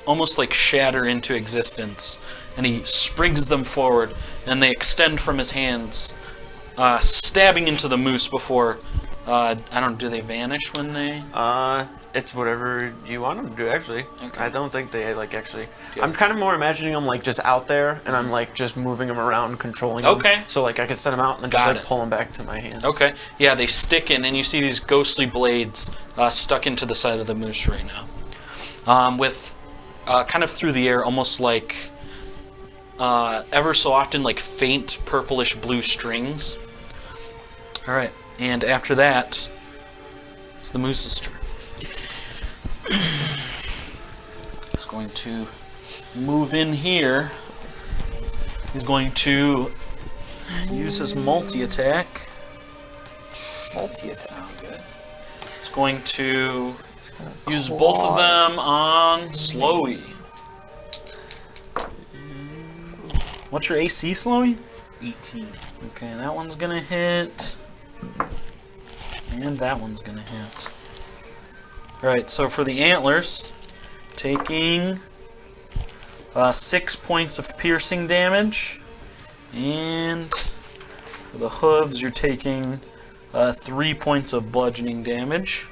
almost like shatter into existence, and he springs them forward, and they extend from his hands, stabbing into the moose before, do they vanish when they... It's whatever you want them to do, actually. Okay. I don't think they, like, actually... Yeah. I'm kind of more imagining them, like, just out there, and I'm, like, just moving them around, controlling them. Okay. So, like, I could set them out and then Got just, like, it. pull them back to my hands. Okay, yeah, they stick in, and you see these ghostly blades stuck into the side of the moose right now. With kind of through the air, almost like ever so often, like faint purplish blue strings. Alright, and after that, it's the moose's turn. He's going to move in here. He's going to use his multi-attack. Multi-attack. Sound good. He's going to He's gonna use claw. both of them on Slowy. What's your AC, Slowy? 18. Okay, that one's gonna hit. And that one's gonna hit. Alright, so for the antlers, taking 6 points of piercing damage. And for the hooves, you're taking 3 points of bludgeoning damage.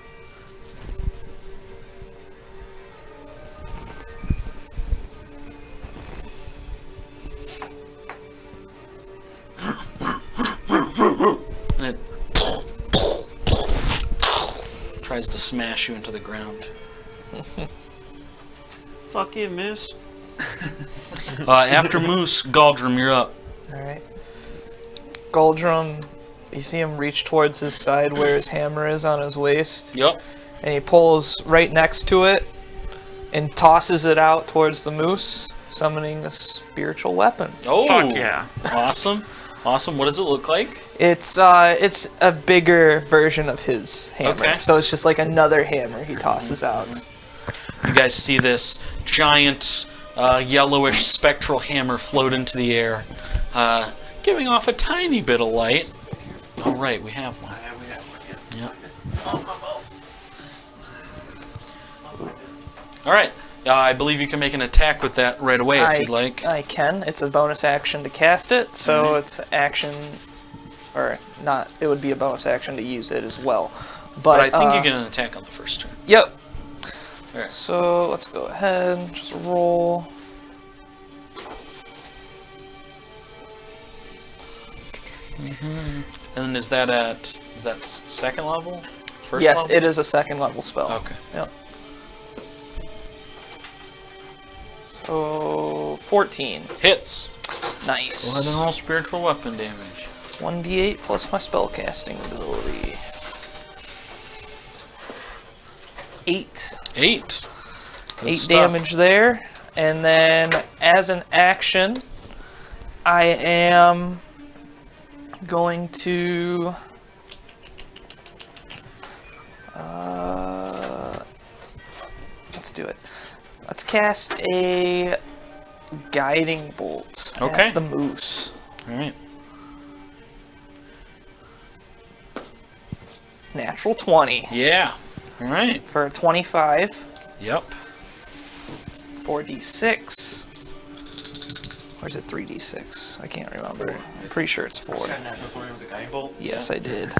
And it tries to smash you into the ground. Fuck you, miss. After Moose, Galdrum, you're up. Alright. Galdrum, you see him reach towards his side where his hammer is on his waist, Yup. and he pulls right next to it and tosses it out towards the moose, summoning a spiritual weapon. Oh, Fuck yeah. Awesome. Awesome. What does it look like? It's a bigger version of his hammer. Okay. So it's just like another hammer he tosses out. You guys see this giant yellowish spectral hammer float into the air, giving off a tiny bit of light. Oh, right, we have one. Yeah, we got one. Yeah. Yep. Oh, my balls. All right. I believe you can make an attack with that right away if you'd like. I can. It's a bonus action to cast it, so Mhm. it's action, or not. It would be a bonus action to use it as well. But I think uh, you get an attack on the first turn. Yep. Alright. So let's go ahead and just roll. And is that second level? First Yes, level? it is a second level spell. Okay. Yep. So 14. Hits. Nice. Go ahead and roll spiritual weapon damage. 1d8 plus my spellcasting ability. 8. 8. Good 8 stuff. damage there. And then, as an action, I am going to... let's do it. Let's cast a guiding bolt Okay. at the moose. All right. Natural 20 Yeah. All right. for a 25. Yep. 4d6. Or is it 3d6? I can't remember. I'm pretty sure it's 4. Got natural 20 with a guiding bolt. Yes, I did.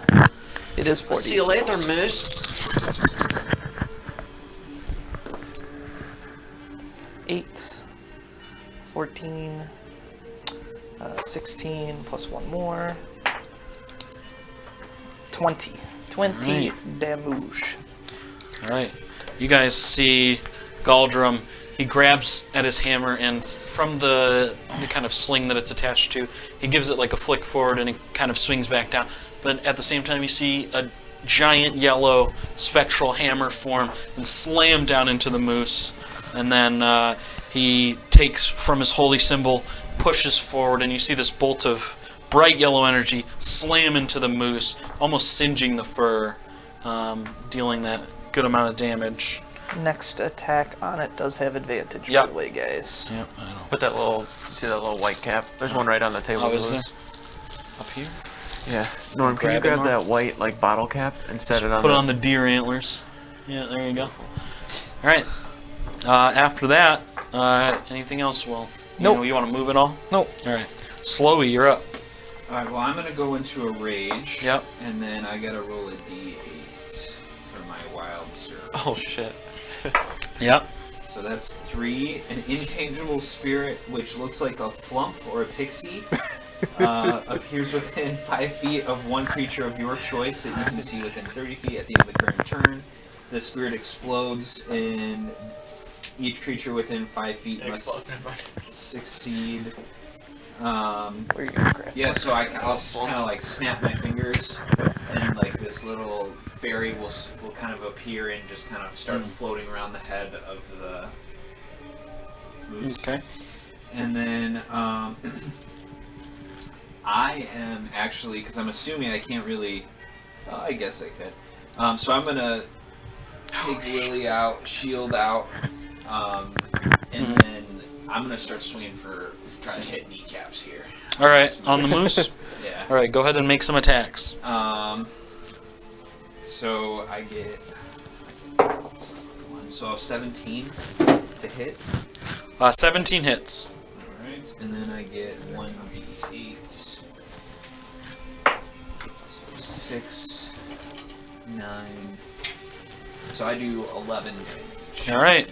It is 4d6. See you later, miss. 8, 14, 16, plus 1 more. 20. 20 Right. damage. All right. You guys see Galdrum. He grabs at his hammer, and from the kind of sling that it's attached to, he gives it like a flick forward, and it kind of swings back down. But at the same time, you see a giant yellow spectral hammer form and slam down into the moose. And then he takes from his holy symbol, pushes forward, and you see this bolt of bright yellow energy slam into the moose, almost singeing the fur, dealing that good amount of damage. Next attack on it does have advantage, Yep. by the way, guys. Yep, I know. Put that little, you see that little white cap? There's one right on the table. Oh, is there? Louis. Up here? Yeah. Norm, can you Grab it, grab Norm? that white like bottle cap and set it on Put it the... on the deer antlers. Yeah, there you go. All right. After that, anything else? Well, Nope. You want to move it all? Nope. All right. Slowy, you're up. Alright, well, I'm gonna go into a rage. Yep. And then I gotta roll a d8 for my wild surge. Oh, shit. Yep. So that's 3. An intangible spirit, which looks like a flump or a pixie, appears within 5 feet of one creature of your choice that you can see within 30 feet at the end of the current turn. The spirit explodes, and each creature within 5 feet must succeed. Where are you going to grab? Yeah, so I'll kind of like snap my fingers, and like this little fairy will kind of appear and just kind of start floating around the head of the moose. Okay. And then I am actually, because I'm assuming I can't really, I guess I could. So I'm gonna take Willie out, shield out, and then I'm gonna start swinging for trying to hit kneecaps here. All right. On the moose. Yeah. All right. Go ahead and make some attacks. So I get 17 to hit. 17 hits. Alright, and then I get 1d8. So 6, 9. So I do 11 damage. All right.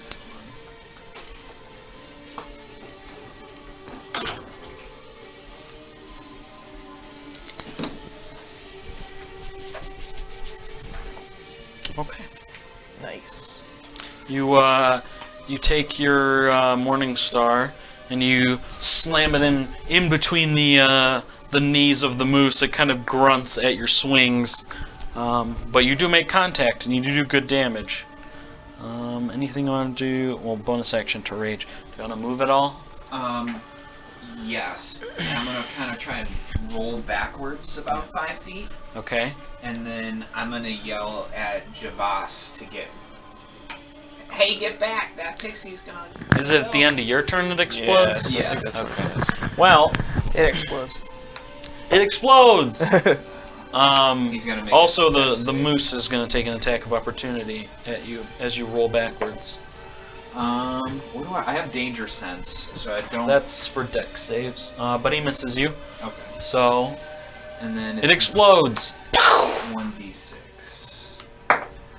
Okay. Nice. You take your Morning Star and you slam it in between the knees of the moose. It kind of grunts at your swings, but you do make contact and you do good damage. Anything you want to do? Well, bonus action to rage. Do you want to move at all? Yes. And I'm gonna kind of try and roll backwards about 5 feet, Okay. and then I'm gonna yell at Javas to get. Hey, get back! That pixie's gonna. Is it at the end of your turn that explodes? Yeah. Okay. Well, It explodes. it explodes. He's gonna make. Also, a defense the save. moose is going to take an attack of opportunity at you as you roll backwards. What do I have danger sense, so I don't. That's for dex saves, but he misses you, Okay. so And then it explodes. 1d6.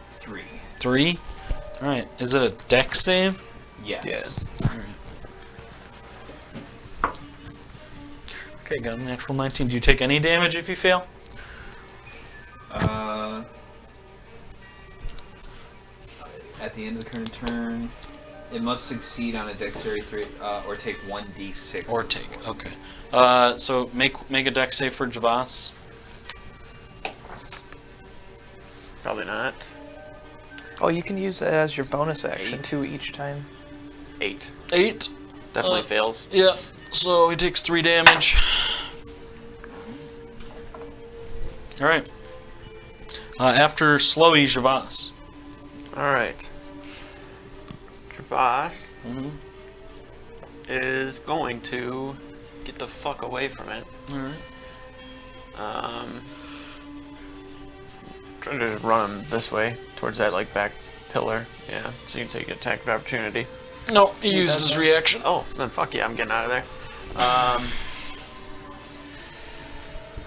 3. 3. All right. Is it a dex save? Yes. Okay, got a natural 19. Do you take any damage if you fail? At the end of the current turn, it must succeed on a dexterity 3 or take 1d6. Or take. Okay. So make a dex save for Javas. Probably not. Oh, you can use it as your bonus action, 8. too, each time. 8. 8. Definitely fails. Yeah. So he takes 3 damage. All right. After Slowy, Javas. Alright. Travash is going to get the fuck away from it. All right. Trying to just run him this way, towards that, like, back pillar. Yeah, so you can take an attack of opportunity. No, he used his reaction. Oh, then fuck yeah, I'm getting out of there.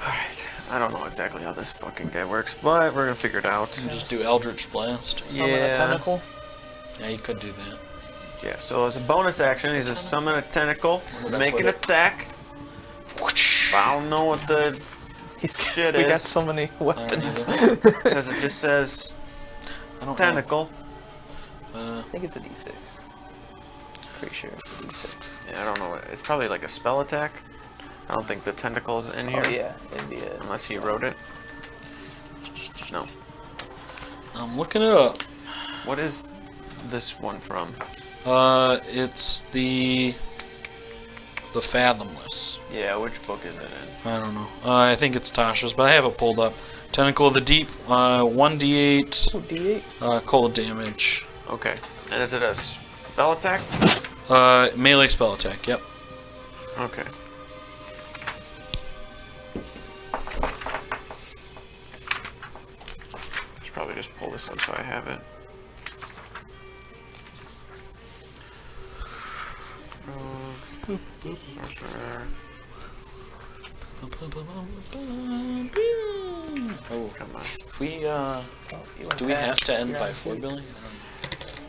Alright, I don't know exactly how this fucking guy works, but we're gonna figure it out. Just do Eldritch Blast. Summon a tentacle. Yeah, you could do that. Yeah, so as a bonus action, he's just summon a tentacle, Where'd I make put an it? attack. I don't know what the shit We got is, so many weapons. because it just says I don't tentacle. know. I think it's a D6. Pretty sure it's a D6. Yeah, I don't know. It's probably like a spell attack. I don't think the tentacle's in here. Oh yeah, it'd be a... Unless he wrote it. No. I'm looking it up. What is this one from? It's the Fathomless. Yeah, which book is it in? I don't know. I think it's Tasha's, but I have it pulled up. Tentacle of the Deep, 1d8 Oh, D8? cold damage. Okay. And is it a spell attack? Melee spell attack, yep. Okay. Should probably just pull this up so I have it. Sorcerer. Oh, Come on. if we, Oh, you went do we have fast. to end You're by on 4 feet. billion?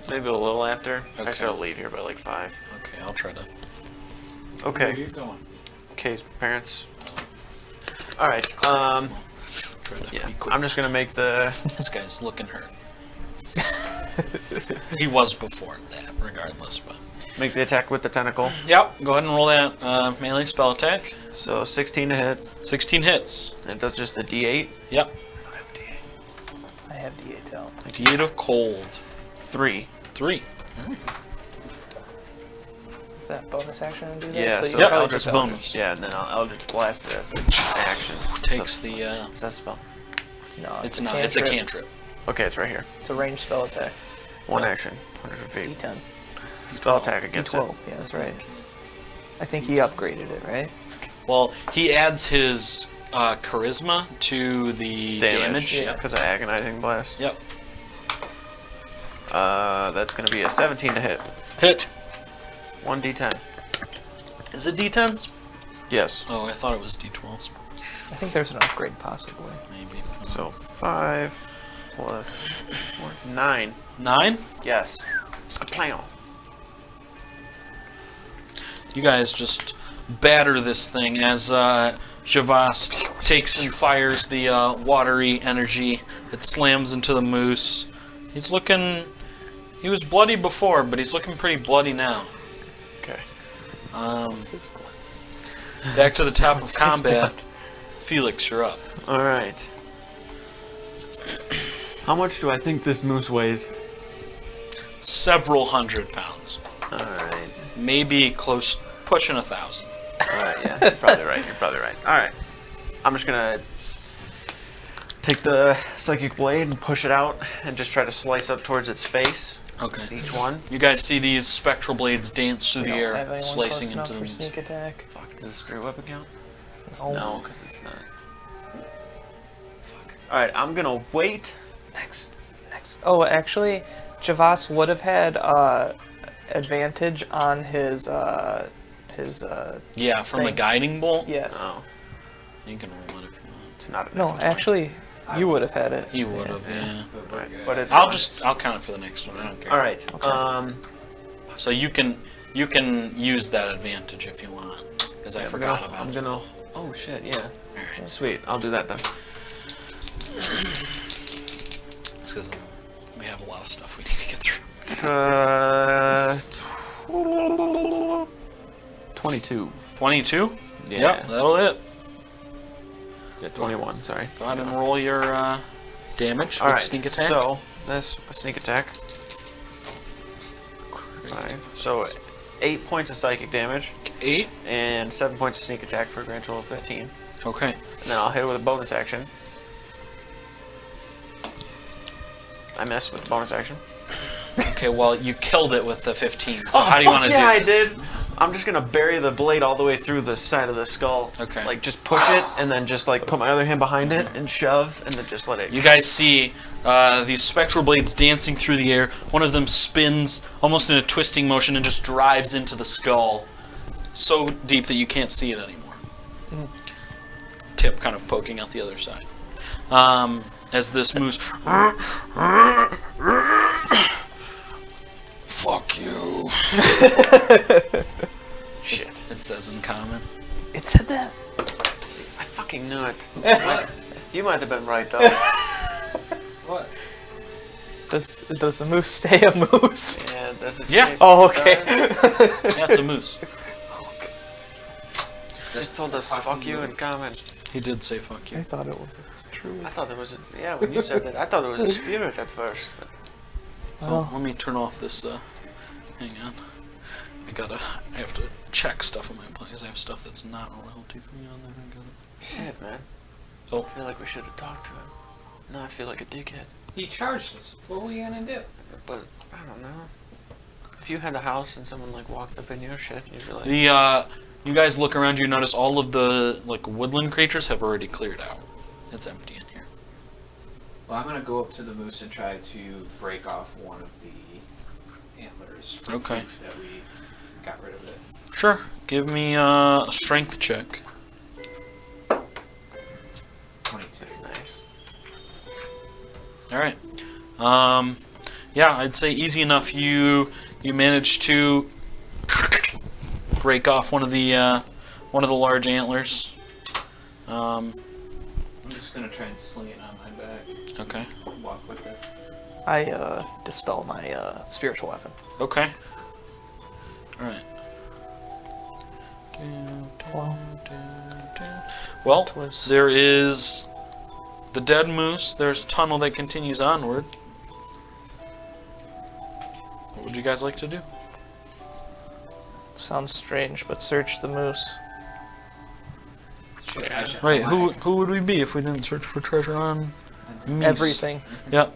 Maybe a little after. Okay. Actually, I'll leave here by like 5. Okay, I'll try to. Okay. Where you going? Kay's parents. Alright, Try to yeah. be quick. I'm just gonna make the... This guy's looking hurt. He was before that, regardless, but. Make the attack with the tentacle. Yep, go ahead and roll that melee spell attack. So 16 to hit. 16 hits. And it does just a D8. Yep. I have D8 out. D8 of cold. 3. 3. Is that bonus action to do that? Yeah, you so Yep, probably Eldritch just bonus. Yeah, and then I'll Eldritch Blast it as an action. Takes the. Is that a spell? No, It's not. It's a cantrip. Okay, it's right here. It's a ranged spell attack. 1 action. 100 feet. D10. Spell attack against D12. it. Yeah, that's right. I think he upgraded it, right? Well, he adds his charisma to the damage. Yeah, because of Agonizing Blast. Yep. That's going to be a 17 to hit. Hit. 1d10. Is it D10s? Yes. Oh, I thought it was D12s. I think there's an upgrade possibly. Maybe. So 5 plus 4, 9. 9? Yes. Skaplow. You guys just batter this thing as Javas takes and fires the watery energy. It slams into the moose. He's looking... He was bloody before, but he's looking pretty bloody now. Okay. Back to the top of combat. Felix, you're up. Alright. How much do I think this moose weighs? Several hundred pounds. Alright. Maybe close, pushing 1,000. Alright, yeah. You're probably right. You're probably right. Alright. I'm just gonna take the psychic blade and push it out and just try to slice up towards its face. Okay. Each one. You guys see these spectral blades dance through We the don't air, have anyone slicing close enough into for them. sneak attack. Fuck, does the spirit weapon count? No. No, because it's not. Fuck. Alright, I'm gonna wait. Next. Oh, actually, Javas would have had advantage on his Yeah, from the thing. guiding bolt. Yes. Oh, You can roll it if you want. it's not an No, advantage. actually, you would have had it. He would have, yeah. Alright, but it's I'll count it for the next one. I don't care. Alright, So you can use that advantage if you want, because I forgot about I'm it. gonna. Oh shit, yeah. All right. Sweet, I'll do that then. It's because we have a lot of stuff we need to get through. It's, 22. 22. Yeah. Yep, that'll hit. Yeah, 21, sorry. Go ahead and roll your damage with Alright, sneak attack. so this, a sneak attack. 5. So 8 points of psychic damage. 8. And 7 points of sneak attack for a grand total of 15. Okay. And then I'll hit it with a bonus action. I missed with the bonus action. Okay, well, you killed it with the 15, so how do you want to do this? Yeah, I did. I'm just going to bury the blade all the way through the side of the skull. Okay. Like, just push it, and then just, like, put my other hand behind it and shove, and then just let it... You guys see these spectral blades dancing through the air. One of them spins almost in a twisting motion and just drives into the skull so deep that you can't see it anymore. Tip kind of poking out the other side. As this moves... Fuck you. Shit. It says in common. It said that. I fucking knew it. You might have been right, though. What? Does the moose stay a moose? Yeah, that's a Yeah. shape. Oh, okay. That's a moose. Just told us fuck you in comments. He did say fuck I you. thought it was true. I thut there was a... Yeah, when you said that, I thought it was a spirit at first. But Oh, let me turn off this, hang on. I have to check stuff on my plans. I have stuff that's not royalty free on there. I got it. shit, man. Oh. I feel like we should have talked to him. Now I feel like a dickhead. He charged us. What were we gonna do? But, I don't know. If you had a house and someone, like, walked up in your shit, you'd be like... You guys look around you, notice all of the, like, woodland creatures have already cleared out. It's empty in here. Well, I'm gonna go up to the moose and try to break off one of the antlers for Okay. proof that we got rid of it. Sure. Give me a strength check. 22. That's nice. Alright. Yeah, I'd say easy enough. You managed to break off one of the large antlers. I'm just gonna try and sling it on my back. Okay. Walk with it. I dispel my spiritual weapon. Okay. Alright. Well, was- there is the dead moose. There's a tunnel that continues onward. What would you guys like to do? Sounds strange, but search the moose. Shit, I should- Right, who would we be if we didn't search for treasure on Meese? Everything. Yep.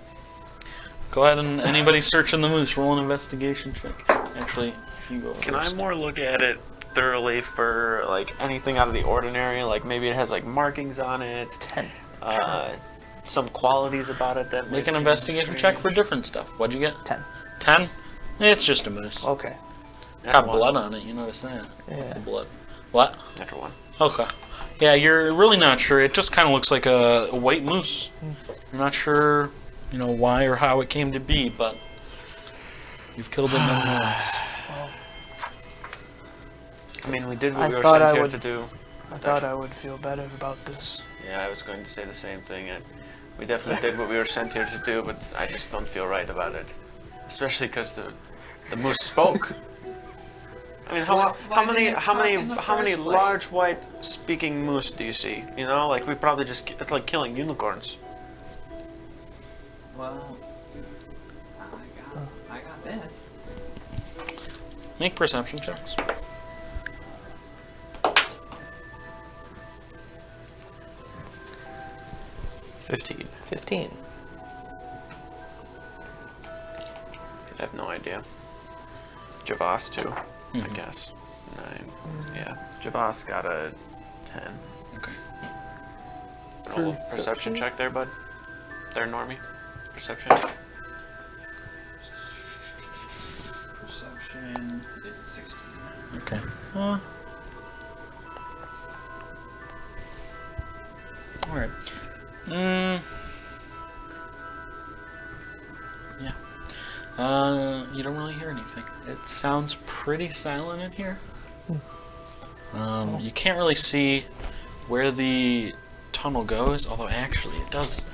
Go ahead and anybody searching the moose, roll an investigation check. Actually, you go first. Can I more look at it thoroughly for, like, anything out of the ordinary? Like, maybe it has, like, markings on it. 10. Some qualities about it that Make makes an it investigation check for strange. different stuff. What'd you get? 10. 10? It's just a moose. Okay. Got Natural blood one. on it, you notice that. Yeah. What's the blood? What? Natural one. Okay. Yeah, you're really not sure. It just kind of looks like a white moose. You're not sure, why or how it came to be, but you've killed it nonetheless. I mean, we did what we were thought sent I here would- to do. I thought I would feel better about this. Yeah, I was going to say the same thing. We definitely did what we were sent here to do, but I just don't feel right about it. Especially because the moose spoke. I mean, how many large white speaking moose do you see? Like we probably it's like killing unicorns. Well, I got this. Make perception checks. 15. 15. I have no idea. Javas too, I guess. 9. Yeah, Javas got a 10. Okay. Roll a perception check there, bud. There, Normie. Perception. Perception is 16. Okay. Alright. Yeah. You don't really hear anything. It sounds pretty silent in here. You can't really see where the tunnel goes, although actually it does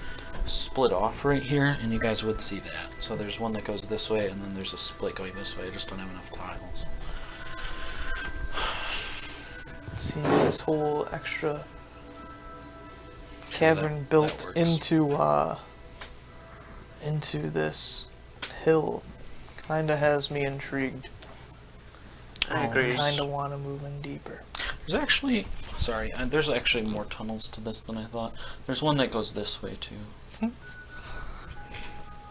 split off right here, and you guys would see that. So there's one that goes this way, and then there's a split going this way. I just don't have enough tiles. Seeing this whole extra cavern that built works. into into this hill kind of has me intrigued. I agree. Kind of want to move in deeper. There's actually, sorry, there's actually more tunnels to this than I thought. There's one that goes this way too.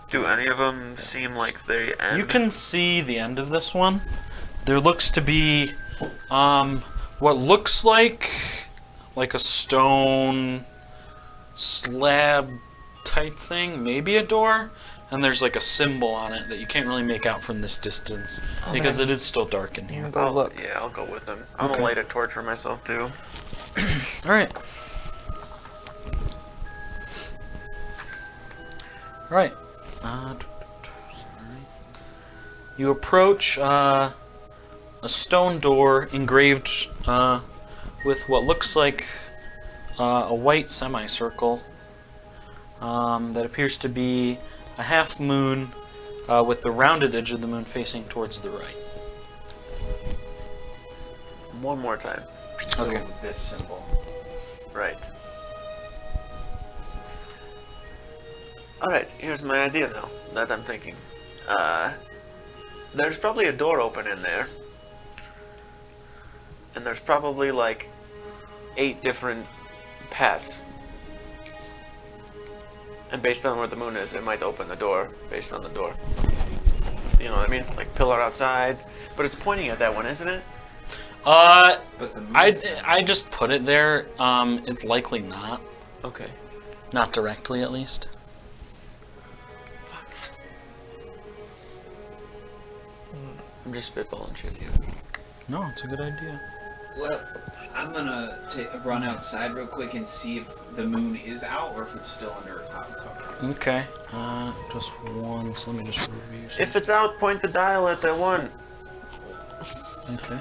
Do any of them seem like they end? You can see the end of this one. There looks to be, what looks like a stone slab type thing, maybe a door, and there's like a symbol on it that you can't really make out from this distance because it is still dark in here. Go look. Yeah, I'll go with them. I'm Okay. gonna light a torch for myself too. Alright. Alright. Sorry. You approach a stone door engraved with what looks like a white semicircle that appears to be a half moon with the rounded edge of the moon facing towards the right. One more time. So Okay. this symbol. Right. Alright, here's my idea now, that I'm thinking. There's probably a door open in there. And there's probably like 8 different paths. And based on where the moon is, it might open the door based on the door. You know what I mean? Like pillar outside. But it's pointing at that one, isn't it? But the I just put it there. It's likely not. Okay. Not directly, at least. Fuck. I'm just spitballing shit here. No, it's a good idea. Well, I'm gonna run outside real quick and see if the moon is out or if it's still under a cloud cover. Okay. Just one. So let me just review. If it's out, point the dial at that one. Okay.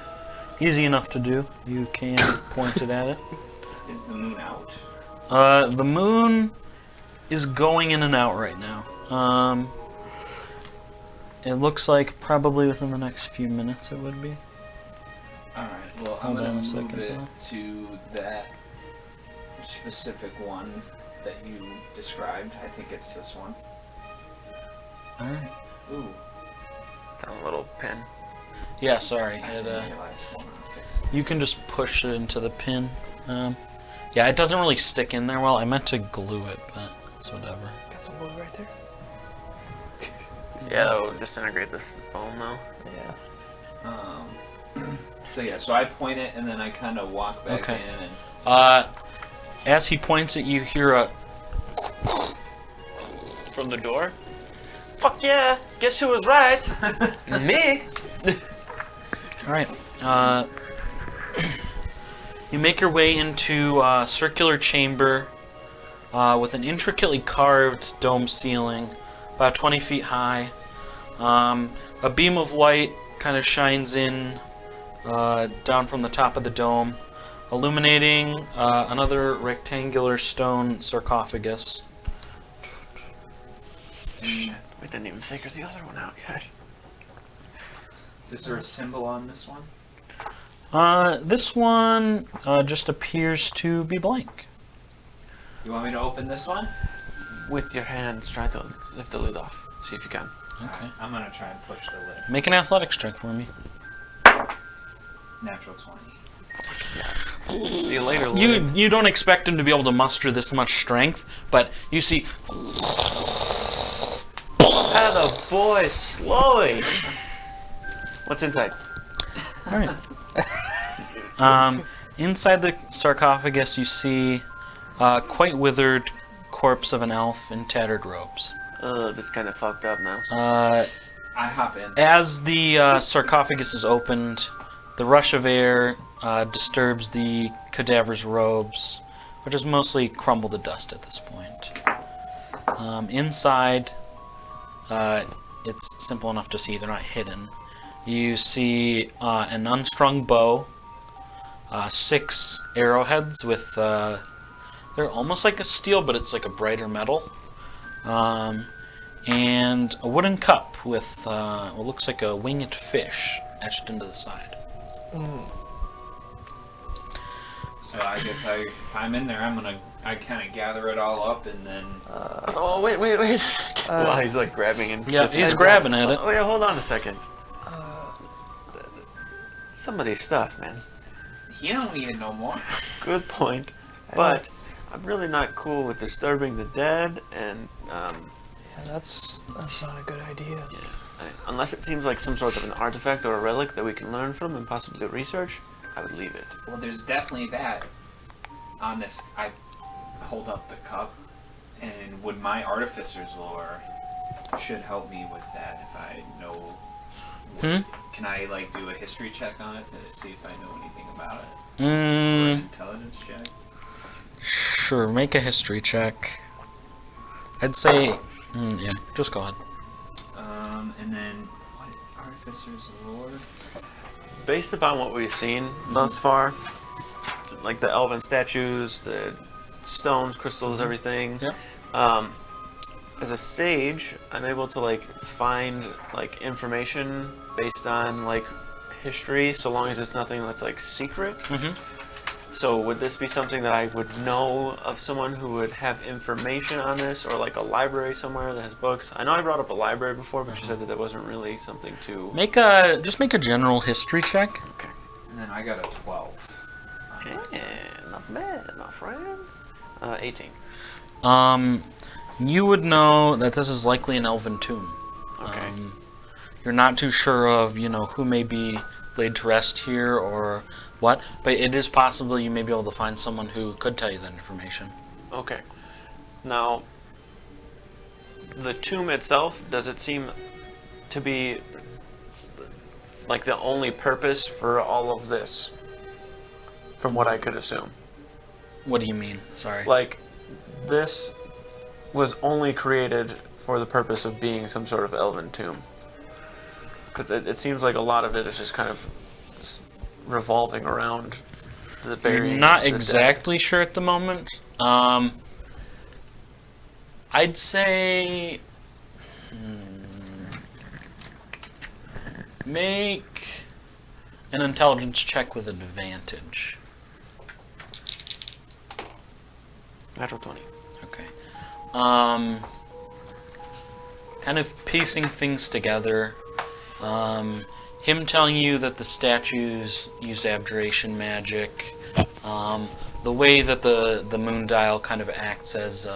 Easy enough to do. You can point it at it. Is the moon out? The moon is going in and out right now. It looks like probably within the next few minutes it would be. Alright, well, I'm Hold gonna on a move second, it though. to that specific one that you described. I think it's this one. Alright. Ooh, It's on a little pin. Yeah, sorry. I It, didn't realize. Hold on, I'll fix it. you can just push it into the pin. Yeah, it doesn't really stick in there well. I meant to glue it, but it's whatever. Got some glue right there. Yeah, that would disintegrate this bone though. Yeah. So yeah, so I point it and then I kind of walk back Okay. in and As he points it, you hear a... From the door? Fuck yeah! Guess who was right? Me! Alright, you make your way into a circular chamber with an intricately carved dome ceiling, about 20 feet high. A beam of light kind of shines in down from the top of the dome, illuminating another rectangular stone sarcophagus. Shit, we didn't even figure the other one out yet. is there a symbol on this one? This one just appears to be blank. You want me to open this one? With your hands, try to lift the lid off. See if you can. Okay. I'm gonna try and push the lid. Make an athletics check for me. Natural 20. Yes. See you later, lid. You don't expect him to be able to muster this much strength, but you see Atta boy, slowly! What's inside? Alright. Inside the sarcophagus, you see quite withered corpse of an elf in tattered robes. That's kind of fucked up now. I hop in. As the sarcophagus is opened, the rush of air disturbs the cadaver's robes, which is mostly crumbled to dust at this point. Inside, it's simple enough to see, they're not hidden. You see an unstrung bow, 6 arrowheads with, they're almost like a steel, but it's like a brighter metal. And a wooden cup with what looks like a winged fish etched into the side. So I guess if I'm in there, I'm gonna I kind of gather it all up and then. Oh, wait a second. Well, he's like grabbing and. Yeah, he's grabbing at it. Oh, yeah, hold on a second. Somebody's stuff, man. You don't need it no more. Good point. But I'm really not cool with disturbing the dead, and Yeah, that's not a good idea. unless it seems like some sort of an artifact or a relic that we can learn from and possibly research, I would leave it. Well, there's definitely that. On this, I hold up the cup, and would my artificer's lore should help me with that if I know. Can I like do a history check on it to see if I know anything about it? Or an intelligence check? Sure, make a history check. I'd say, yeah, just go ahead. And then what artificer's lore? Based upon what we've seen thus far, like the elven statues, the stones, crystals, everything. Yeah. As a sage, I'm able to like find like information based on like history, so long as it's nothing that's like secret. So would this be something that I would know of someone who would have information on this, or like a library somewhere that has books? I know I brought up a library before, but you said that wasn't really something to. Just make a general history check. Okay. And then I got a 12. Not bad, my friend. 18. You would know that this is likely an elven tomb. Okay. You're not too sure of, who may be laid to rest here or what, but it is possible you may be able to find someone who could tell you that information. Okay. Now, the tomb itself, does it seem to be like the only purpose for all of this? From what I could assume. What do you mean? Sorry. Like, this was only created for the purpose of being some sort of elven tomb. Because it seems like a lot of it is just kind of revolving around the burying. You're not the exactly sure at the moment. I'd say make an intelligence check with advantage. Natural 20. Okay. Kind of piecing things together. Him telling you that the statues use abjuration magic. The way that the moon dial kind of acts as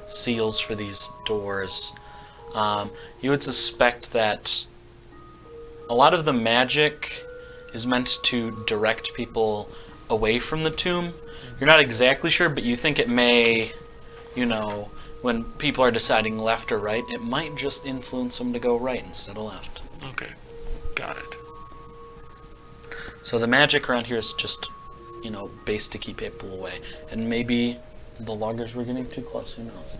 seals for these doors. You would suspect that a lot of the magic is meant to direct people away from the tomb. You're not exactly sure, but you think it may, when people are deciding left or right, it might just influence them to go right instead of left. Okay. Got it. So the magic around here is just, based to keep people away. And maybe the loggers were getting too close, who knows?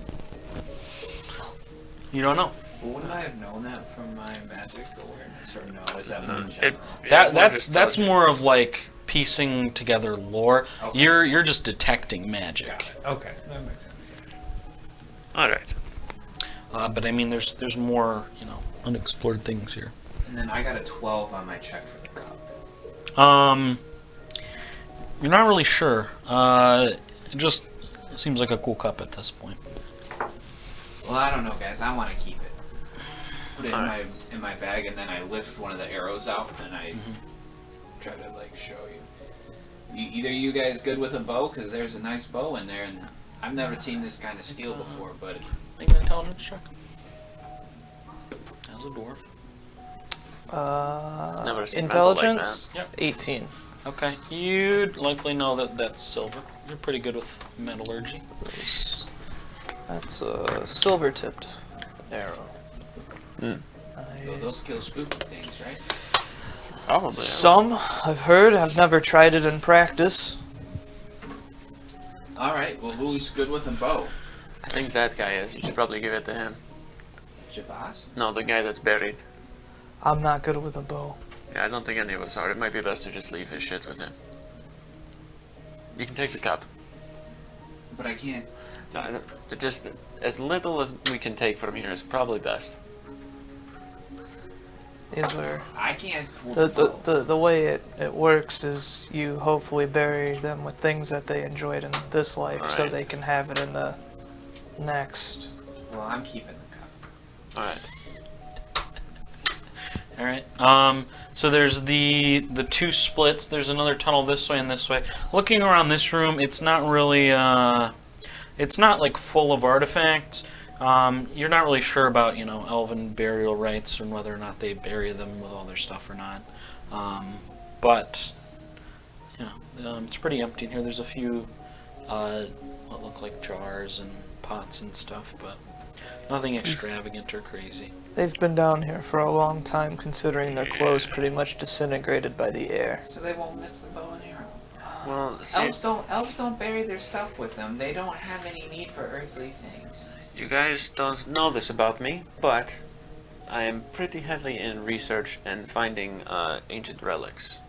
You don't know. Well, wouldn't I have known that from my magic awareness, or no? Is that in general? That's more of like piecing together lore. Okay. You're just detecting magic. Got it. Okay, that makes sense. All right. But I mean, there's more, unexplored things here. And then I got a 12 on my check for the cup. You're not really sure. It just seems like a cool cup at this point. Well, I don't know, guys. I want to keep it. Put it in my bag, and then I lift one of the arrows out, and I try to show you. Either you guys good with a bow, because there's a nice bow in there, and I've never seen this kind of steel before. But Make an intelligence check. As a dwarf. Never seen metal like Intelligence? that. Yep. 18. Okay, you'd likely know that that's silver. You're pretty good with metallurgy. That's a silver-tipped arrow. those kill spooky things, right? Probably. Some, I've heard. I've never tried it in practice. All right. Well, who's good with a bow? I think that guy is. You should probably give it to him. Javas? No, the guy that's buried. I'm not good with a bow. Yeah, I don't think any of us are. It might be best to just leave his shit with him. You can take the cup. But I can't. Just as little as we can take from here is probably best. These were I can't pull the way it works is you hopefully bury them with things that they enjoyed in this life, so Alright. they can have it in the next. Well, I'm keeping the cup. Alright. All right. So there's the two splits. There's another tunnel this way and this way. Looking around this room, it's not really it's not like full of artifacts. You're not really sure about elven burial rites and whether or not they bury them with all their stuff or not. But yeah, it's pretty empty in here. There's a few what look like jars and pots and stuff, but nothing extravagant or crazy. They've been down here for a long time, considering their clothes pretty much disintegrated by the air. So they won't miss the bow and arrow. Well, see, Elves don't bury their stuff with them. They don't have any need for earthly things. you guys don't know this about me, but I am pretty heavy in research and finding ancient relics.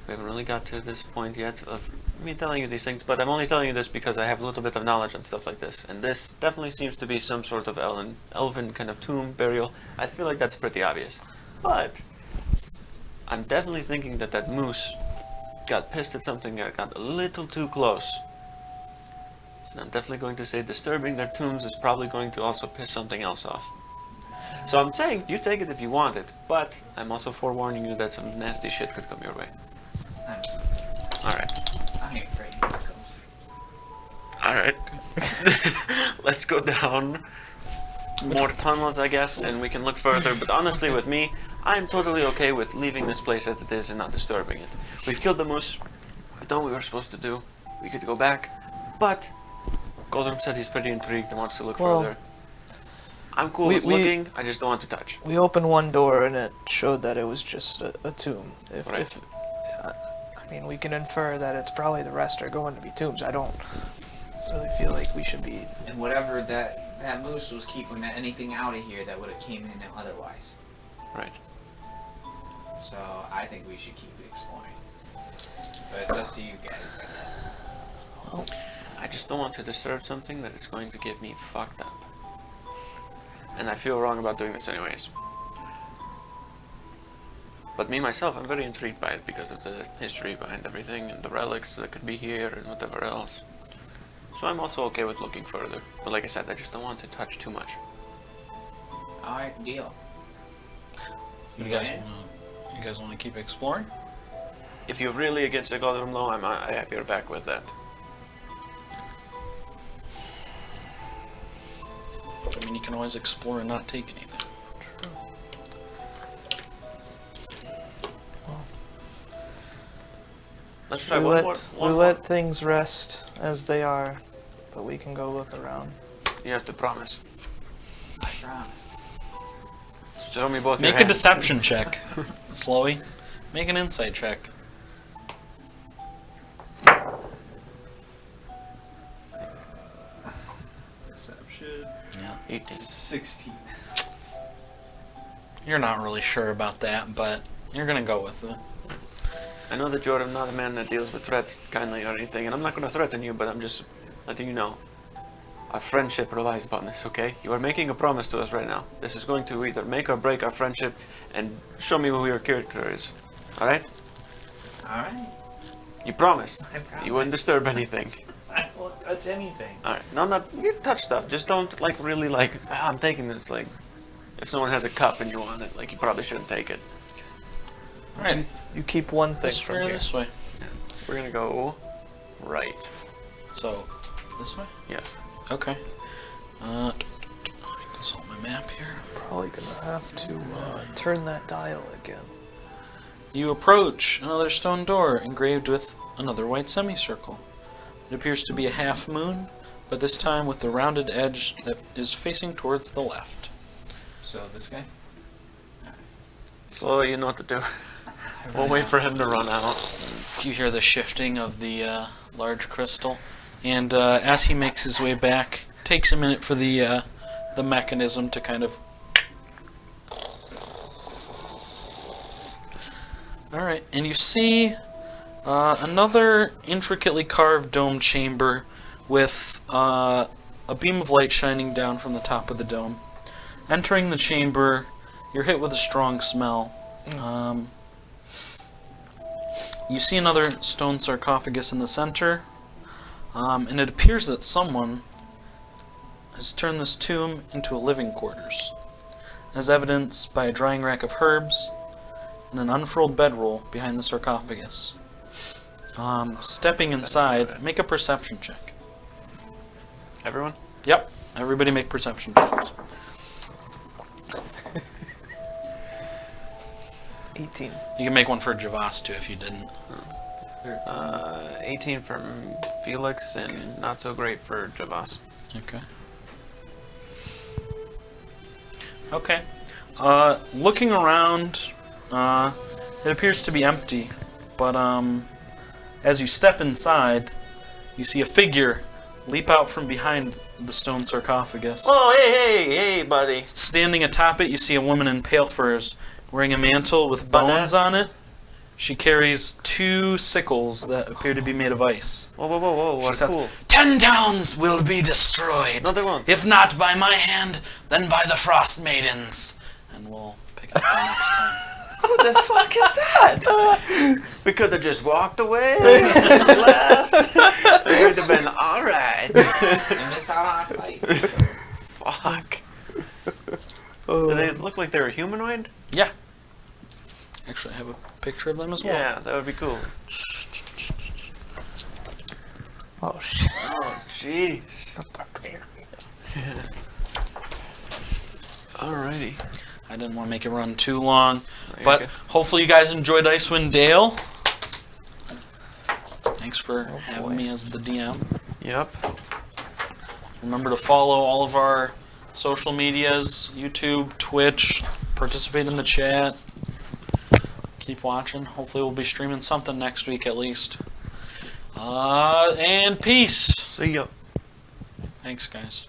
We haven't really got to this point yet of me telling you these things, but I'm only telling you this because I have a little bit of knowledge on stuff like this. And this definitely seems to be some sort of elven kind of tomb burial. I feel like that's pretty obvious. But I'm definitely thinking that that moose got pissed at something that got a little too close. And I'm definitely going to say disturbing their tombs is probably going to also piss something else off. So I'm saying you take it if you want it, but I'm also forewarning you that some nasty shit could come your way. Alright. I ain't afraid of ghosts. Alright. Let's go down more tunnels, I guess, and we can look further. But honestly, with me, I'm totally okay with leaving this place as it is and not disturbing it. We've killed the moose. We've done what we were supposed to do. We could go back. But Goldrum said he's pretty intrigued and wants to look further. I'm cool with looking, I just don't want to touch. We opened one door and it showed that it was just a tomb. I mean, we can infer that it's probably the rest are going to be tombs. I don't really feel like we should be. And whatever that moose was keeping anything out of here that would have came in otherwise. Right. So I think we should keep exploring. But it's up to you guys, I guess. Well, I just don't want to disturb something that is going to get me fucked up. And I feel wrong about doing this anyways. But me myself, I'm very intrigued by it because of the history behind everything and the relics that could be here and whatever else. So I'm also okay with looking further. But like I said, I just don't want to touch too much. Alright, deal. You guys want to keep exploring? If you're really against the Goldrum Law, I'm happy you're back with that. I mean, you can always explore and not take anything. Let's try we one let more. let things rest as they are, but we can go look around. You have to promise. I promise. Show me both your Make a hands. deception check, Slowy. Make an insight check. Deception. Yeah. 18. 16. You're not really sure about that, but you're gonna go with it. I know that you're not a man that deals with threats kindly or anything, and I'm not going to threaten you, but I'm just letting you know. Our friendship relies upon this, okay? You are making a promise to us right now. This is going to either make or break our friendship and show me who your character is. Alright? Alright. You promised. I promise. You wouldn't disturb anything. I won't touch anything. Alright. No, not you touch stuff. Just don't really I'm taking this if someone has a cup and you want it, you probably shouldn't take it. Alright, You keep one thing this from way or here. this way? We're gonna go right. So, this way? Yes. Okay. Consult my map here. Probably gonna have to turn that dial again. You approach another stone door engraved with another white semicircle. It appears to be a half moon, but this time with the rounded edge that is facing towards the left. So this guy? So you know what to do. We'll wait for him to run out. You hear the shifting of the large crystal, and as he makes his way back, takes a minute for the mechanism to kind of. All right, and you see another intricately carved dome chamber with a beam of light shining down from the top of the dome. Entering the chamber you're hit with a strong smell. You see another stone sarcophagus in the center, and it appears that someone has turned this tomb into a living quarters, as evidenced by a drying rack of herbs and an unfurled bedroll behind the sarcophagus. Stepping inside, make a perception check. Everyone? Yep, everybody make perception checks. 18. You can make one for Javas too if you didn't. 18 from Felix and not so great for Javas. Okay. Okay. Looking around, it appears to be empty, but as you step inside, you see a figure leap out from behind the stone sarcophagus. Oh, hey, buddy. Standing atop it, you see a woman in pale furs, wearing a mantle with bones on it. She carries 2 sickles that appear to be made of ice. Whoa, She what says, cool. 10 towns will be destroyed. No, they won't. If not by my hand, then by the Frost Maidens. And we'll pick it up the next time. What the fuck is that? We could have just walked away and left. It would have been alright. You miss out on a fight. Fuck. Do they look like they were humanoid? Yeah. Actually, I have a picture of them as well. Yeah, that would be cool. Oh shit. Oh, jeez. Alrighty. I didn't want to make it run too long, You're but good. hopefully you guys enjoyed Icewind Dale. Thanks for having me as the DM. Yep. Remember to follow all of our social medias, YouTube, Twitch, participate in the chat. Keep watching. Hopefully we'll be streaming something next week at least. And peace. See ya. Thanks, guys.